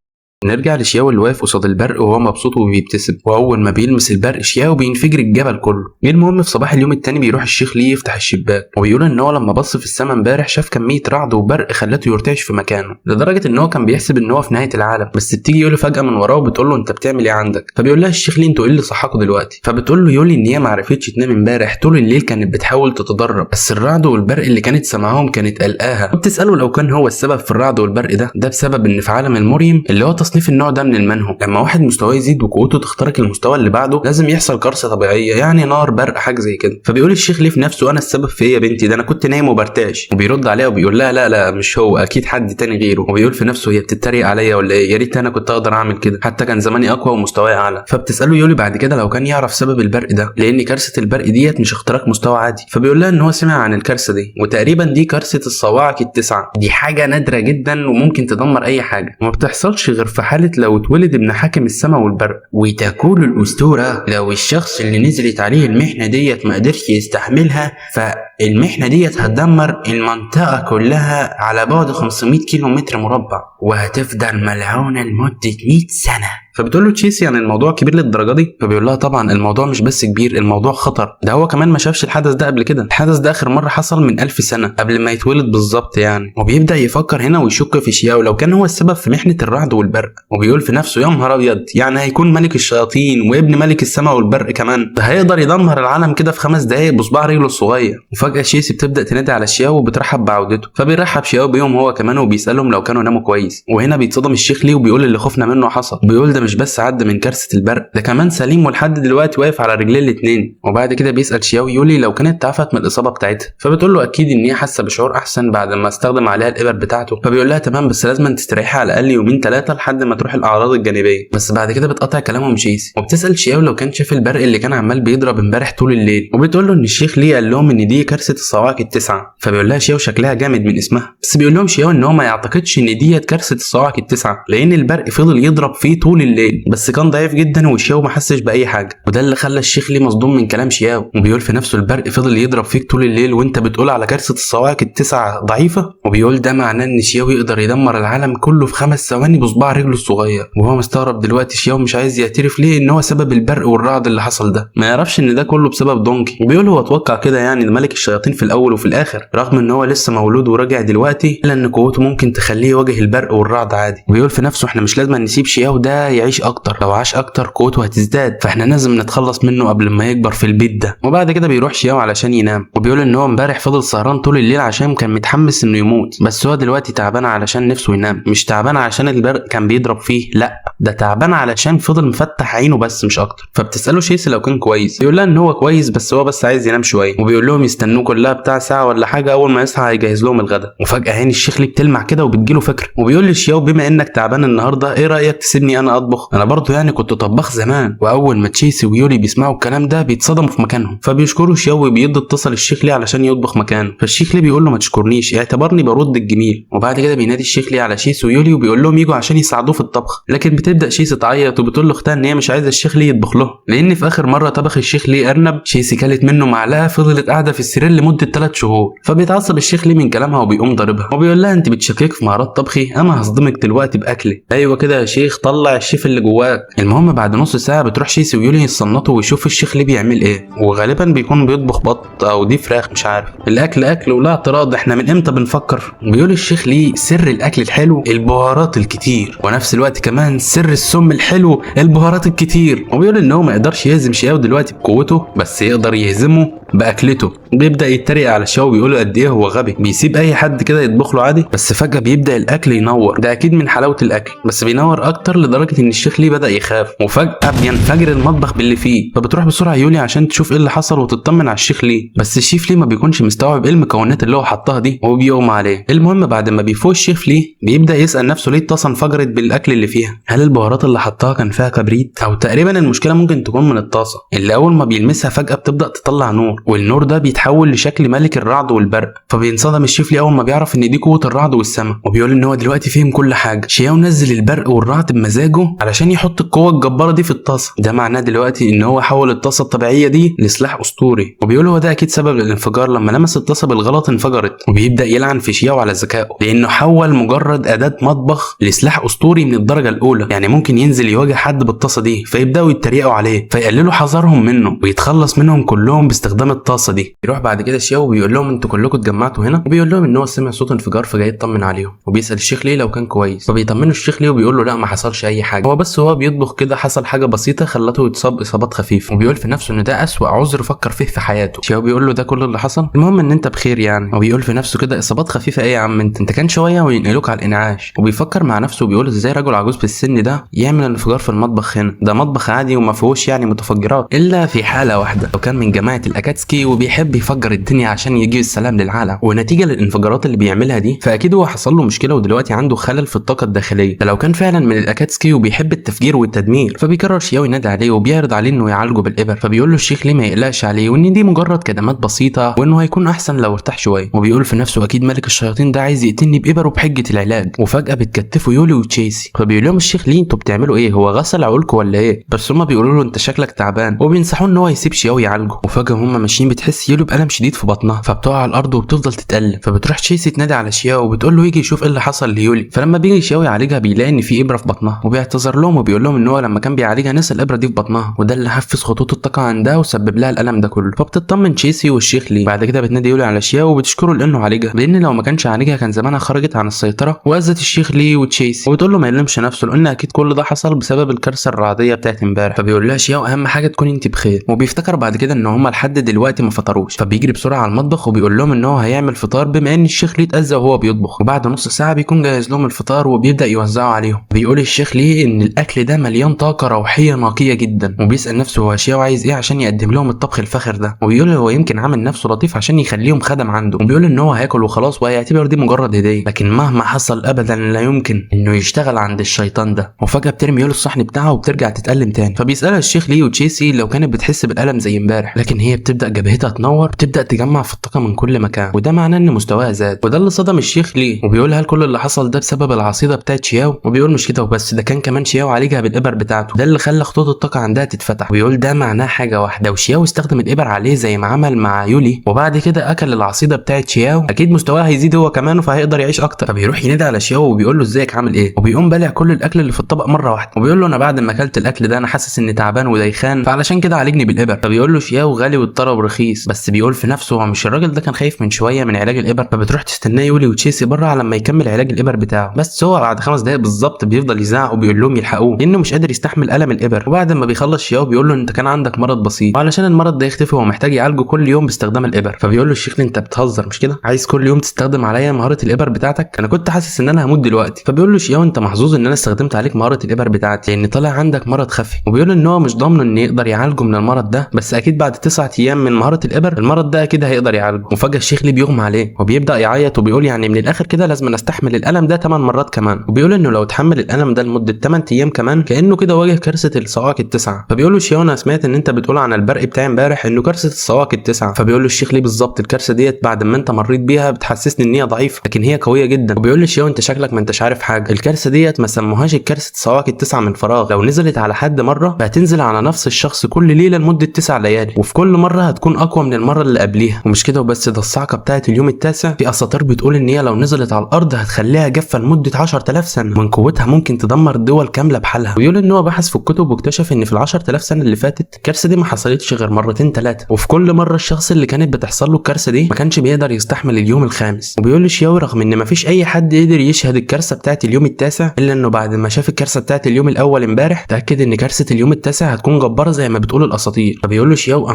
نرجع لشياو اللي واقف قصاد البرق وهو مبسوط وبيبتسم، واول ما بيلمس البرق شياو بينفجر الجبل كله. المهم في صباح اليوم التاني بيروح الشيخ ليه يفتح الشباك، وبيقول ان هو لما بص في السماء امبارح شاف كميه رعد وبرق خلته يرتعش في مكانه، لدرجه ان هو كان بيحسب ان هو في نهايه العالم. بس بتيجي يولي فجاه من وراه وبتقول له انت بتعمل ايه عندك؟ فبيقول لها الشيخ ليه انتوا ايه اللي صحاكوا دلوقتي؟ فبتقول له يولي ان هي ما عرفتش تنام امبارح طول الليل، كانت بتحاول تتدرب بس الرعد والبرق اللي كانت سامعاهم كانت قلقاها. وبتساله لو كان هو السبب في الرعد والبرق ده بسبب ان في عالم الموريم اللي هو تصنيف النوع ده من منهم لما واحد مستواه يزيد وقوته تخترق المستوى اللي بعده لازم يحصل كارثه طبيعيه، يعني نار برق حاجه زي كده. فبيقول الشيخ ليه في نفسه انا السبب في ايه يا بنتي؟ ده انا كنت نايم وبرتعش. وبيرد عليها وبيقول لها لا مش هو، اكيد حد تاني غيره. وبيقول في نفسه هي بتتريق عليا ولا ايه؟ يا ريت انا كنت اقدر اعمل كده، حتى كان زماني اقوى ومستواي اعلى. فبتساله يولي بعد كده لو كان يعرف سبب البرق ده، لان كارثه البرق ديت مش اختراق مستوى عادي. فبيقول لها ان هو سمع عن الكارثه دي وتقريبا دي كارثه الصواعق التسعه. دي حاجه نادره جدا وممكن تدمر اي حاجه، وما بتحصلش غير في حاله لو اتولد ابن حاكم السماء والبرق. وتقول الاسطوره لو الشخص اللي نزلت عليه المحنه ديت ما قدرش يستحملها فالمحنه ديت هتدمر المنطقه كلها على بعد 500 كيلو متر مربع وهتفضل ملعونه لمده 100 سنه. فبتقول له تشيسي يعني الموضوع كبير للدرجه دي؟ فبيقول لها طبعا الموضوع مش بس كبير، الموضوع خطر. ده هو كمان ما شافش الحدث ده قبل كده، الحدث ده اخر مره حصل من 1000 سنه قبل ما يتولد بالظبط يعني. وبيبدا يفكر هنا ويشك في شياو لو كان هو السبب في محنه الرعد والبرق. وبيقول في نفسه يا نهار ابيض، يعني هيكون ملك الشياطين وابن ملك السماء والبرق كمان، ده هيقدر يدمر العالم كده في 5 دقايق بصباع رجله الصغير. وفجاه شيسي بتبدا تنادي على شياو وبترحب بعودته، فبيرحب شياو بيهم هو كمان وبيسالهم لو كانوا ناموا كويس. وهنا بيتصدم الشيخ ليه وبيقول اللي خفنا منه حصل. بيقول ده مش بس عدى من كارثه البرق، ده كمان سليم ولحد دلوقتي واقف على رجليه الاثنين. وبعد كده بيسال شياو يولي لو كانت تعافت من الاصابه بتاعتها، فبتقول له اكيد ان هي حاسه بشعور احسن بعد ما استخدم عليها الابر بتاعته. فبيقول لها تمام بس لازم تستريحي على الاقل 2-3 لحد ما تروح الاعراض الجانبيه. بس بعد كده بتقطع كلامهم شيسي وبتسال شياو لو كان شاف البرق اللي كان عمال بيضرب امبارح طول الليل. وبتقول له ان الشيخ ليه قال لهم ان دي كارثه الصواعق التسعه. فبيقول لها شياو شكلها جامد من اسمها، بس بيقول لهم شياو ان هو ما يعتقدش ان ديت كارثه الصواعق التسعه لان البرق فضل يضرب فيه طول الليل الليل، بس كان ضعيف جدا وشياو ما حسش باي حاجه، وده اللي خلى الشيخ ليه مصدوم من كلام شياو، وبيقول في نفسه البرق فضل يضرب فيك طول الليل وانت بتقول على كارثه الصواعق التسعه ضعيفه، وبيقول ده معناه ان شياو يقدر يدمر العالم كله في 5 ثواني بصباع رجله الصغير. وهو مستغرب دلوقتي شياو مش عايز يعترف ليه ان هو سبب البرق والرعد اللي حصل ده، ما يعرفش ان ده كله بسبب دونكي، وبيقول هو اتوقع كده يعني ملك الشياطين في الاول وفي الاخر، رغم ان هو لسه مولود وراجع دلوقتي، الا ان قوته ممكن تخليه يواجه البرق والرعد عادي. وبيقول في نفسه احنا مش لازم نسيب شياو ده يعيش اكتر، لو عاش اكتر قوته هتزداد، فاحنا لازم نتخلص منه قبل ما يكبر في البيت ده. وبعد كده بيروح شياو علشان ينام، وبيقول ان هو امبارح فضل سهران طول الليل عشان كان متحمس انه يموت، بس هو دلوقتي تعبان علشان نفسه ينام، مش تعبان علشان البرق كان بيضرب فيه، لا ده تعبان علشان فضل مفتح عينه بس مش اكتر. فبتساله شيسي لو كان كويس، بيقول لها ان هو كويس بس هو بس عايز ينام شويه، وبيقول لهم يستنوه كلها بتاع ساعه ولا حاجه، اول ما يصحى هيجهز لهم الغداء. وفجاه عين الشيخ ليه بتلمع كده وبتجيله فكره، وبيقول لشياو بما انك تعبان النهارده ايه رايك تسيبني انا اطبخ، انا برضه يعني كنت طباخ زمان. واول ما تشيسي ويولي بيسمعوا الكلام ده بيتصدموا في مكانهم، فبيشكروا شياو وبيدي اتصل الشيخ ليه علشان يطبخ مكانه. فالشيخ ليه بيقول له ما تشكرنيش اعتبرني برد الجميل. وبعد كده بينادي الشيخ ليه على شيسي ويولي وبيقول لهم يجوا عشان يساعدوه في الطبخ، لكن بتبدا شيسي تعيط وبتقول لاختها ان هي مش عايزه الشيخ ليه يطبخ له، لان في اخر مره طبخ الشيخ ليه ارنب شيسي كلت منه معلقه فضلت قاعده في السرير لمده 3 شهور. فبيتعصب الشيخ ليه من كلامها وبيقوم ضاربها، وبيقول لها انت بتشكك في مهارات طبخي، انا هصدمك دلوقتي باكلي. ايوه كده يا شيخ طلع الشيف اللي جواك. المهم بعد نص ساعه بتروح شيسي ويولي يتصنطوا ويشوف الشيخ ليه بيعمل ايه، وغالبا بيكون بيطبخ بط او دي فراخ مش عارف. الاكل اكل ولا اعتراض، احنا من امتى بنفكر. بيقول الشيخ ليه سر الاكل الحلو البهارات الكتير، ونفس الوقت كمان سر السم الحلو البهارات الكتير. وبيقول ان هو ما يقدرش يهزم شياو دلوقتي بقوته، بس يقدر يهزمه باكلته. بيبدا يتريق على شياو ويقول قد ايه هو غبي، بيسيب اي حد كده يطبخ له عادي، بس فجاه بيبدا الاكل ينور، ده اكيد من حلاوه الاكل، بس بينور اكتر لدرجه ان الشيخ ليه بدا يخاف، وفجاه بينفجر المطبخ باللي فيه. فبتروح بسرعه يولي عشان تشوف ايه اللي حصل وتطمن على الشيخ ليه، بس الشيف ليه ما بيكونش مستوعب ايه المكونات اللي هو حطها دي وبيغمى عليه. المهم بعد ما بيفوق الشيف ليه بيبدا يسال نفسه ليه الطاسه انفجرت بالاكل اللي فيها، هل البهارات اللي حطها كان فيها كبريت، او تقريبا المشكله ممكن تكون من الطاسه اللي اول ما بيلمسها فجاه بتبدا تطلع نور، والنور ده بيتحول لشكل ملك الرعد والبرق. فبينصدم الشيف ليه اول ما بيعرف ان دي قوه الرعد والسماء، وبيقول ان هو دلوقتي فهم كل حاجه. شياو نزل البرق والرعد بمزاجه علشان يحط القوه الجباره دي في الطاسه، ده معناه دلوقتي ان هو حول الطاسه الطبيعيه دي لسلاح اسطوري. وبيقول هو ده اكيد سبب الانفجار، لما لمس الطاسه بالغلط انفجرت. وبيبدا يلعن في شياو على ذكائه، لانه حول مجرد اداه مطبخ لسلاح اسطوري من الدرجه الاولى، يعني ممكن ينزل يواجه حد بالطاسه دي. فيبداوا يتريقوا عليه فيقللوا حذرهم منه ويتخلص منهم كلهم باستخدام الطاسه دي. يروح بعد كده شياو وبيقول لهم انتوا كلكم اتجمعتوا هنا، وبيقول لهم ان هو سمع صوت انفجار فجاي يطمن عليهم، وبيسال الشيخ ليه لو كان كويس. فبيطمنوا الشيخ ليه وبيقول له لا ما حصلش اي حاجه، هو بس هو بيطبخ كده حصل حاجه بسيطه خلته يتصاب اصابات خفيفه. وبيقول في نفسه ان ده اسوأ عذر فكر فيه في حياته. شياو بيقول له ده كل اللي حصل، المهم ان انت بخير يعني. وبيقول في نفسه كده اصابات خفيفه ايه يا عم انت كان شويه وينقلوك على الانعاش. وبيفكر مع نفسه وبيقول ازاي رجل عجوز في السن ده يعمل انفجار في المطبخ هنا، ده مطبخ عادي وما فيهوش يعني متفجرات، الا في حاله واحده لو كان من جماعه الاكاتسكي وبيحب يفجر الدنيا عشان يجيب السلام للعالم. ونتيجه للانفجارات اللي بيعملها دي فاكيد هو حصل له مشكله ودلوقتي عنده خلل في الطاقه الداخليه، ده لو كان فعلا من الاكاتسكي وبيحب التفجير والتدمير. فبيكرر شياو ينادي عليه وبيعرض عليه انه يعالجه بالابر، فبيقول له الشيخ ليه ما يقلقش عليه وان دي مجرد كدمات بسيطه وانه هيكون احسن لو ارتاح شويه. وبيقول في نفسه اكيد ملك الشياطين ده عايز يقتلني بابره بحجه العلاج. وفجاه بتكتفوا يولي وتشيسي، فبيقول لهم الشيخ ليه انتوا بتعملوا ايه، هو غسل عقولكم ولا ايه؟ بس هما بيقولوا له انت شكلك تعبان، وبينصحوه ان هو يسيب شياو يعالجه. وفجاه هما ماشيين بتحس يولي بألم شديد في بطنها، فبتقع على الارض وبتفضل تتألم. فبتروح تشيسي تنادي على شياو وبتقول له يجي يشوف ايه اللي حصل ليولي. فلما بيجي شياو يعالجها بيلاقي ان في ابره في بطنها، وبيعتذر لهم وبيقول لهم ان هو لما كان بيعالجها نسى الابره دي في بطنها، وده اللي حفز خطوط الطاقه عندها وسبب لها الالم ده كله. فبتطمن تشيسي والشيخ ليه. بعد كده بتنادي يولي على شياو وبتشكره لانه عالجها، لان لو ما كانش عالجها كان زمانها خرجت عن السيطره واذت الشيخ ليه وتشيسي. وبتقول له ما يلمش نفسه لان اكيد كل ده حصل بسبب الكارثه الرعديه بتاعت امبارح. فبيقول لها شياو اهم حاجه تكوني انت بخير. وبيفتكر بعد كده ان هما لحد دلوقتي ما فطروش، فبيجري بسرعه على المطبخ وبيقول لهم ان هو هيعمل فطار بما ان الشيخ ليه اتاذى وهو بيطبخ. وبعد نص ساعه بيكون جاهز لهم الفطار وبيبدا يوزعه عليهم. بيقول الشيخ ليه ان الاكل ده مليان طاقه روحيه نقيه جدا، وبيسال نفسه هو شياو عايز ايه عشان يقدم لهم الطبخ الفاخر ده. وبيقول هو يمكن عامل نفسه لطيف عشان يخليهم خدم عنده، وبيقول ان هو هياكل وخلاص وهيعتبر دي مجرد هديه، لكن مهما حصل ابدا لا يمكن انه يشتغل عند الشيطان ده. وفجاه بترمي يولي الصحن بتاعها وبترجع تتألم تاني. فبيسالها الشيخ ليه وتشيسي لو كانت بتحس بالالم زي امبارح، لكن هي بتبدا جبهتها تنور، بتبدا تجمع في الطاقه من كل مكان، وده معناه ان مستواها زاد. وده اللي صدم الشيخ ليه. وبيقول هل كل اللي حصل ده بسبب العصيده بتاعت شياو؟ وبيقول مش كده وبس، ده كان كمان كمان شياو عالجها بالابر بتاعته، ده اللي خلى خطوط الطاقه عندها تتفتح. ويقول ده معناه حاجه واحده، وشياو استخدم الابر عليه زي ما عمل مع يولي، وبعد كده اكل العصيده بتاعت شياو، اكيد مستواه هيزيد هو كمان فهيقدر يعيش اكتر. فبيروح ينادي على شياو وبيقول له ازيك عامل ايه، وبيقوم بالع كل الاكل اللي في الطبق مره واحده، وبيقول له انا بعد ما اكلت الاكل ده انا حاسس اني تعبان ودايخان، فعلشان كده عالجني بالابر. فبيقول له شياو غالي والطلب رخيص، بس بيقول في نفسه هو مش الراجل ده كان خايف من شويه من علاج الابر؟ فبتروح تستناه يولي وتشيسي بره على ما يكمل علاج الابر بتاعه، بس هو بعد 5 دقايق بالظبط بيفضل يزعق وبيقول لهم يلحقوه لانه مش قادر يستحمل الم الابر. وبعد ما بيخلص شياو بيقول له انت كان عندك مرض بسيط، وعلشان المرض ده يختفي هو محتاج يعالجه كل يوم باستخدام الابر. فبيقول له الشيخ انت بتهزر مش كده؟ عايز كل يوم تستخدم عليا مهاره الابر بتاعتك؟ انا كنت حاسس ان انا هموت دلوقتي. فبيقول له شياو انت محظوظ ان انا استخدمت عليك مهاره الابر بتاعتي لان طالع عندك مرض خفي. وبيقول له ان هو مش ضامن ان يقدر يعالجه من المرض ده، بس اكيد بعد 9 ايام من مهاره الابر المرض ده اكيد هيقدر يعالجه. وفجاه الشيخ ليه بيغمى عليه وبيبدا يعيط وبيقول يعني من الاخر كده لازم استحمل الالم ده 8 مرات كمان. وبيقول انه لو اتحمل الالم ده لمده 8 ايام كمان كانه كده واجه كارثه الصواعق التسعه. فبيقول له شياو انا سمعت ان انت بتقول عن البرق بتاع امبارح انه كارثه الصواعق التسعه. فبيقول له الشيخ ليه بالظبط الكارثه ديت بعد ما انت مريت بيها بتحسسني ان هي ضعيفه لكن هي قويه جدا. وبيقول له شياو انت شكلك ما انتش عارف حاجه، الكارثه ديت ما سموهاش الكارثه الصواعق التسعه من فراغ، لو نزلت على حد مره فهتنزل على نفس الشخص كل ليله لمده 9 ليالي، وفي كل مره هتكون اقوى من المره اللي قبليها. ومش كده وبس، ده الصعقه بتاعه اليوم التاسع في اساطير بتقول ان هي لو نزلت على الارض هتخليها جافه لمده 10000 سنه، من قوتها ممكن تدمر دول كامله بحالها. ويقول ان هو بحث في الكتب واكتشف ان في ال 10000 سنه اللي فاتت الكارثه دي ما حصلتش غير مرتين 3، وفي كل مره الشخص اللي كانت بتحصل له الكارثه دي ما كانش بيقدر يستحمل اليوم الخامس. وبيقول لشياو رغم ان ما فيش اي حد قدر يشهد الكارثه بتاعه اليوم التاسع الا انه بعد ما شاف الكارثه بتاعه اليوم الاول امبارح تاكد ان كارثه اليوم التاسع هتكون جباره زي ما بتقول الاساطير. فبيقول له شياو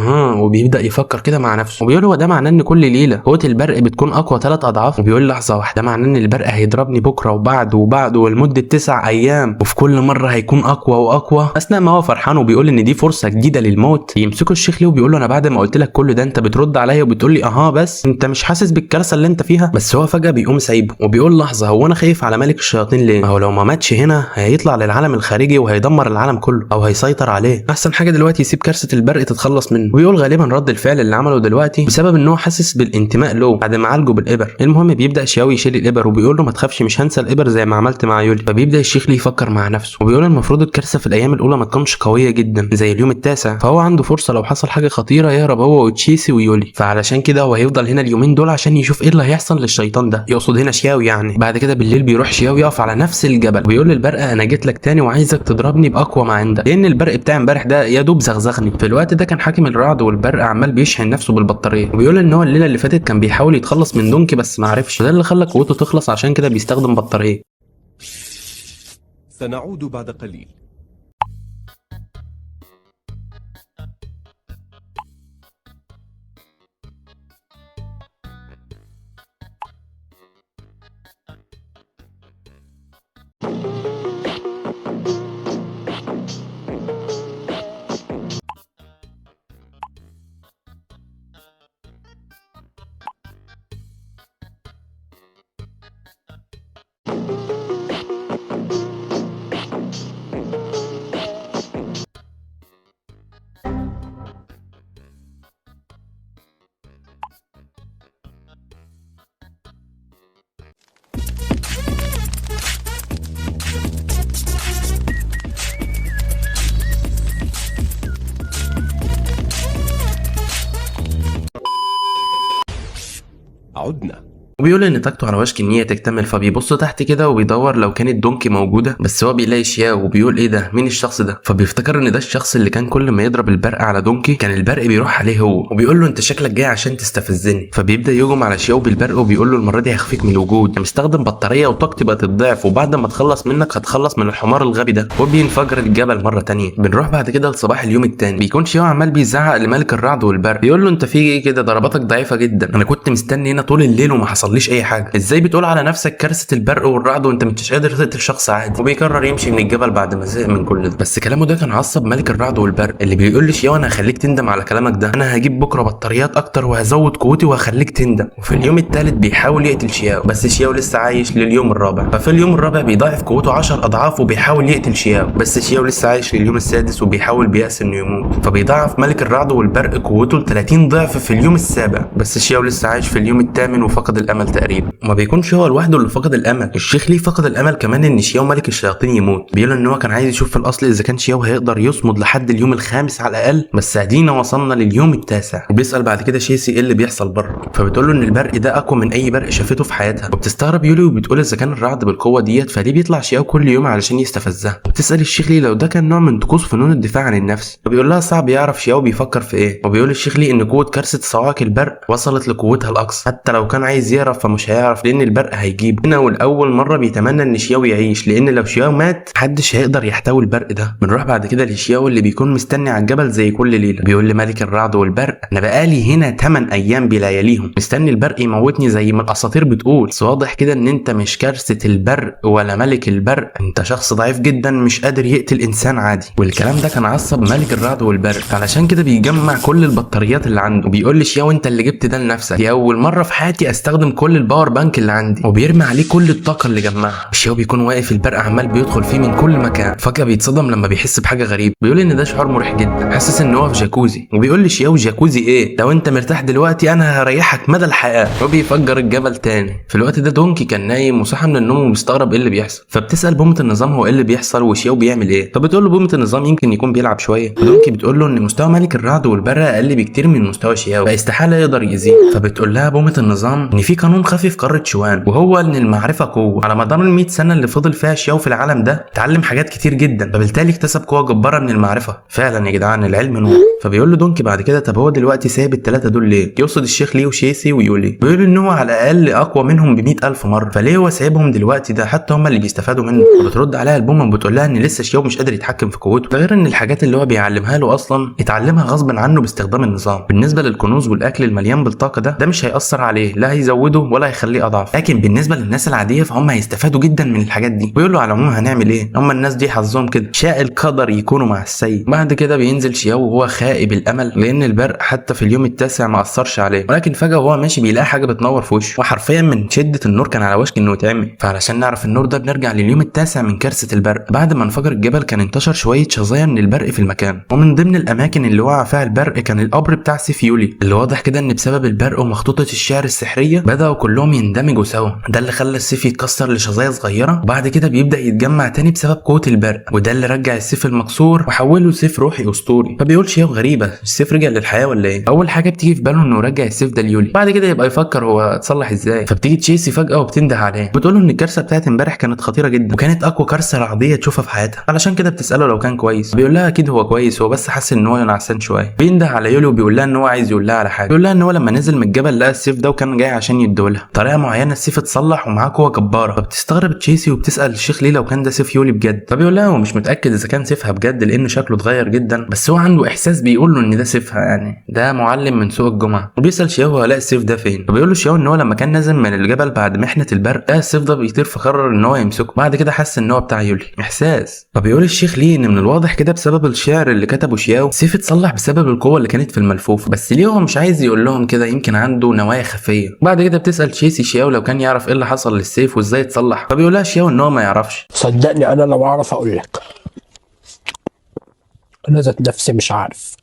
وبيبدا يفكر كده مع نفسه وبيقول هو ده معناه ان كل ليله قوه البرق بتكون اقوى 3 اضعاف. وبيقول لحظه واحده ده معناه ان البرق هيضربني بكره وبعده ولمده 9 ايام، وفي كل مره هيكون اقوى واقوى. اثناء ما هو فرحان وبيقول ان دي فرصه جديده للموت يمسكه الشيخ ليه وبيقول له انا بعد ما قلت لك كل ده انت بترد عليا وبتقول لي بس انت مش حاسس بالكارثه اللي انت فيها؟ بس هو فجاه بيقوم سايبه وبيقول لحظه هو انا خايف على ملك الشياطين ليه؟ ما هو لو ما ماتش هنا هيطلع للعالم الخارجي وهيدمر العالم كله او هيسيطر عليه، احسن حاجه دلوقتي يسيب كارثه البرق تتخلص منه. ويقول غالبا رد الفعل اللي عمله دلوقتي بسبب ان هو حاسس بالانتماء له بعد ما عالجه بالابر. المهم بيبدا شياو يشيل الابر وبيقول له ما تخافش مش هنسى الابر زي ما عملت مع يولي. فبيبدا الشيخ ليه يفكر مع نفسه وبيقول المفروض الكارثه في الايام الاولى ما تكونش قويه جدا زي اليوم التاسع، فهو عنده فرصه لو حصل حاجه خطيره يهرب هو وتشيسي ويولي، فعلشان كده هو هيفضل هنا اليومين دول عشان يشوف ايه اللي هيحصل للشيطان ده، يقصد هنا شياو يعني. بعد كده بالليل بيروح شياو يقف على نفس الجبل وبيقول للبرق انا جيت لك تاني وعايزك تضربني باقوى ما عندك، لان البرق بتاع امبارح ده يا دوب زغزغني. في الوقت ده كان حاكم الرعد والبرق عمال بيشحن نفسه بالبطاريه، وبيقول ان هو الليله اللي فاتت كان بيحاول يتخلص من دونكي بس ما عرفش، وده اللي خلى قوته تخلص عشان كده بيستخدم بطاريه. سنعود بعد قليل. عدنا. وبيقول ان طاقته على وشك ان هي تكتمل، فبيبص تحت كده وبيدور لو كانت دونكي موجوده، بس هو بيلاقي شياو وبيقول ايه ده مين الشخص ده؟ فبيفتكر ان ده الشخص اللي كان كل ما يضرب البرق على دونكي كان البرق بيروح عليه هو، وبيقول له انت شكلك جاي عشان تستفزني. فبيبدا يهجم على شياو بالبرق وبيقول له المره دي هخفيك من الوجود، انا مستخدم بطاريه وطاقتي بقت الضعف وبعد ما تخلص منك هتخلص من الحمار الغبي ده. وبينفجر الجبل مره تانية. بنروح بعد كده لصباح اليوم الثاني، بيكون شياو عمال بيزعق لملك الرعد والبرق بيقول له انت في ايه كده ضرباتك ضعيفه جدا، انا كنت مستني هنا طول الليل وما حصليش اي حاجه، ازاي بتقول على نفسك كارثه البرق والرعد وانت مش قادر تقتل شخص عادي؟ وبيقرر يمشي من الجبل بعد ما زهق من كل ده. بس كلامه ده كان عصب ملك الرعد والبرق اللي بيقول لشياو انا هخليك تندم على كلامك ده، انا هجيب بكره بطاريات اكتر وهزود قوتي وهخليك تندم. وفي اليوم الثالث بيحاول يقتل شياو بس شياو لسه عايش لليوم الرابع، ففي اليوم الرابع بيضاعف قوته 10 اضعاف وبيحاول يقتل شياو، بس شياو لسه عايش لليوم السادس وبيحاول بيأس انه يموت، فبيضاعف ملك الرعد والبرق قوته ل 30 ضعف في اليوم السابع، بس شياو لسه عايش في اليوم الثامن وفقد الامل الامل تقريبا. وما بيكونش هو لوحده اللي فقد الامل، الشيخ ليه فقد الامل كمان ان شياو ملك الشياطين يموت. بيقول ان هو كان عايز يشوف في الاصل اذا كان شياو هيقدر يصمد لحد اليوم الخامس على الاقل، بس ادينا وصلنا لليوم التاسع. وبيسال بعد كده شيسي ايه اللي بيحصل بره، فبتقول له ان البرق ده اقوى من اي برق شافته في حياتها. وبتستغرب يولي وبتقول اذا كان الرعد بالقوه ديت فليه بيطلع شياو كل يوم علشان يستفزها. وبتسال الشيخ ليه لو ده كان نوع من طقوس فنون الدفاع عن النفس. وبيقول لها صعب يعرف شياو بيفكر في ايه. وبيقول الشيخ ليه ان قوه كارثه صواعق البرق وصلت لقوتها الاقصى، حتى لو كان عايز يعرف فمش هيعرف لان البرق هيجيبه. هنا والاول مره بيتمنى ان شياو يعيش، لان لو شياو مات محدش هيقدر يحتوي البرق ده. بنروح بعد كده لشياو اللي بيكون مستني على الجبل زي كل ليله. بيقول لملك الرعد والبرق انا بقالي هنا 8 ايام بلياليهم مستني البرق يموتني زي ما الاساطير بتقول، بس واضح كده ان انت مش كارثه البرق ولا ملك البرق، انت شخص ضعيف جدا مش قادر يقتل انسان عادي. والكلام ده كان عصب ملك الرعد والبرق، علشان كده بيجمع كل البطاريات اللي عنده وبيقول لشياو انت اللي جبت ده لنفسك، دي اول مره في حياتي استخدم كل الباور بانك اللي عندي. وبيرمي عليه كل الطاقه اللي جمعها. شياو بيكون واقف، البرق عمال بيدخل فيه من كل مكان. فجاه بيتصدم لما بيحس بحاجه غريبه. بيقول ان ده شعور مريح جدا، حاسس ان هو في جاكوزي. وبيقول لشياو جاكوزي ايه؟ لو انت مرتاح دلوقتي انا هريحك مدى الحياه. وبيفجر الجبل تاني. في الوقت ده دونكي كان نايم وصحى من النوم ومستغرب ايه اللي بيحصل. فبتسال بومه النظام هو ايه اللي بيحصل وشياو بيعمل ايه. فبتقول له بومه النظام يمكن يكون بيلعب شويه. ودونكي بتقول له ان مستوى ملك الرعد والبرق اقل بكتير من مستوى شياو، فاستحاله يقدر يأذيه. فبتقول لها بومه النظام ان في قانون خفي في قاره شوان، وهو ان المعرفه قوه. على مدار ال100 سنه اللي فضل فيها شياو في العالم ده اتعلم حاجات كتير جدا، فبالتالي اكتسب قوه جباره من المعرفه. فعلا يا جدعان العلم نور. فبيقول له دونكي بعد كده طب هو دلوقتي سايب الثلاثه دول ليه؟ يقصد الشيخ ليه وشيسي ويولي. بيقول ان هو على الاقل اقوى منهم ب100,000 مره، فليه هو سايبهم دلوقتي؟ ده حتى هم اللي بيستفادوا منه. فبترد عليها البومه وبتقول لها ان لسه شياو مش قادر يتحكم في قوته، ده غير ان الحاجات اللي هو بيعلمها له اصلا اتعلمها غصب عنه باستخدام النظام. بالنسبه للكنوز والاكل المليان بالطاقه ده مش هيأثر عليه، لا هيزوده ولا هيخليه اضعف، لكن بالنسبه للناس العاديه فهم هيستفادوا جدا من الحاجات دي. بيقول له على العموم هنعمل ايه؟ هم الناس دي حظهم كده، شاء القدر يكونوا مع السيد. بعد كده بينزل شياو وهو خائب الامل لان البرق حتى في اليوم التاسع ما اثرش عليه، ولكن فجاه وهو ماشي بيلاقي حاجه بتنور في وشه، وحرفيا من شده النور كان على وشك انه يتعمي. فعلشان نعرف النور ده بنرجع لليوم التاسع من كارثه البرق. بعد ما انفجر الجبل كان انتشر شويه شظايا من البرق في المكان، ومن ضمن الاماكن اللي وقع فيها البرق كان القبر بتاع سيف يولي، اللي واضح كده ان بسبب البرق ومخطوطه الشعر السحريه بداوا كلهم يندمجوا سوا. ده اللي خلى السيف يتكسر لشظايا صغيره، وبعد كده بيبدا يتجمع تاني بسبب قوه البرق، وده اللي رجع السيف المكسور وحوله لسيف روحي اسطوري. فبيقول شياو غريبه، السيف رجع للحياه ولا ايه؟ اول حاجه بتيجي في باله انه رجع السيف ده ليولي، بعد كده يبقى يفكر هو اتصلح ازاي. فبتيجي تشيسي فجاه وبتنده عليه، بتقول له ان الكارثه بتاعت امبارح كانت خطيره جدا وكانت اقوى كارثه رعديه تشوفها في حياتها، علشان كده بتساله لو كان كويس. بيقول لها اكيد هو كويس، هو بس حاسس ان هو نعسان شويه. بينده على يولي وبيقول لها ان هو عايز يقول لها على حاجه. بيقول لها ان هو لما نزل من الجبل لقى السيف ده وكان جاي عشان يديهولها بطريقه معينه، السيف اتصلح ومعاه قوه جباره. فبتستغرب تشيسي وبتسال الشيخ ليه لو كان ده سيف يولي بجد. فبيقول لها هو مش متاكد اذا كان سيفها بجد لانه شكله اتغير جدا، بس هو عنده احساس بيقول له ان ده سيفها، يعني ده معلم من سوق الجمعه. وبيسال شياو هو لقى السيف ده فين. فبيقول له شياو ان هو لما كان نازل من الجبل بعد محنه البرق لقى السيف ده بيطير، فقرر ان هو يمسكه. بعد كده حس ان هو بتاع يولي، احساس. فبيقول الشيخ ليه ان من الواضح كده بسبب الشعر اللي كتبه شياو السيف اتصلح بسبب القوه اللي كانت في الملفوف، بس ليه هو مش عايز يقول لهم كده؟ يمكن عنده نوايا خفيه. بعد كده بتسال تشيسي شياو لو كان يعرف ايه اللي حصل للسيف وازاي اتصلح. فبيقول لها شياو ان هو ما يعرفش. صدقني انا لو اعرف اقول لك، انا ذات نفسي مش عارف.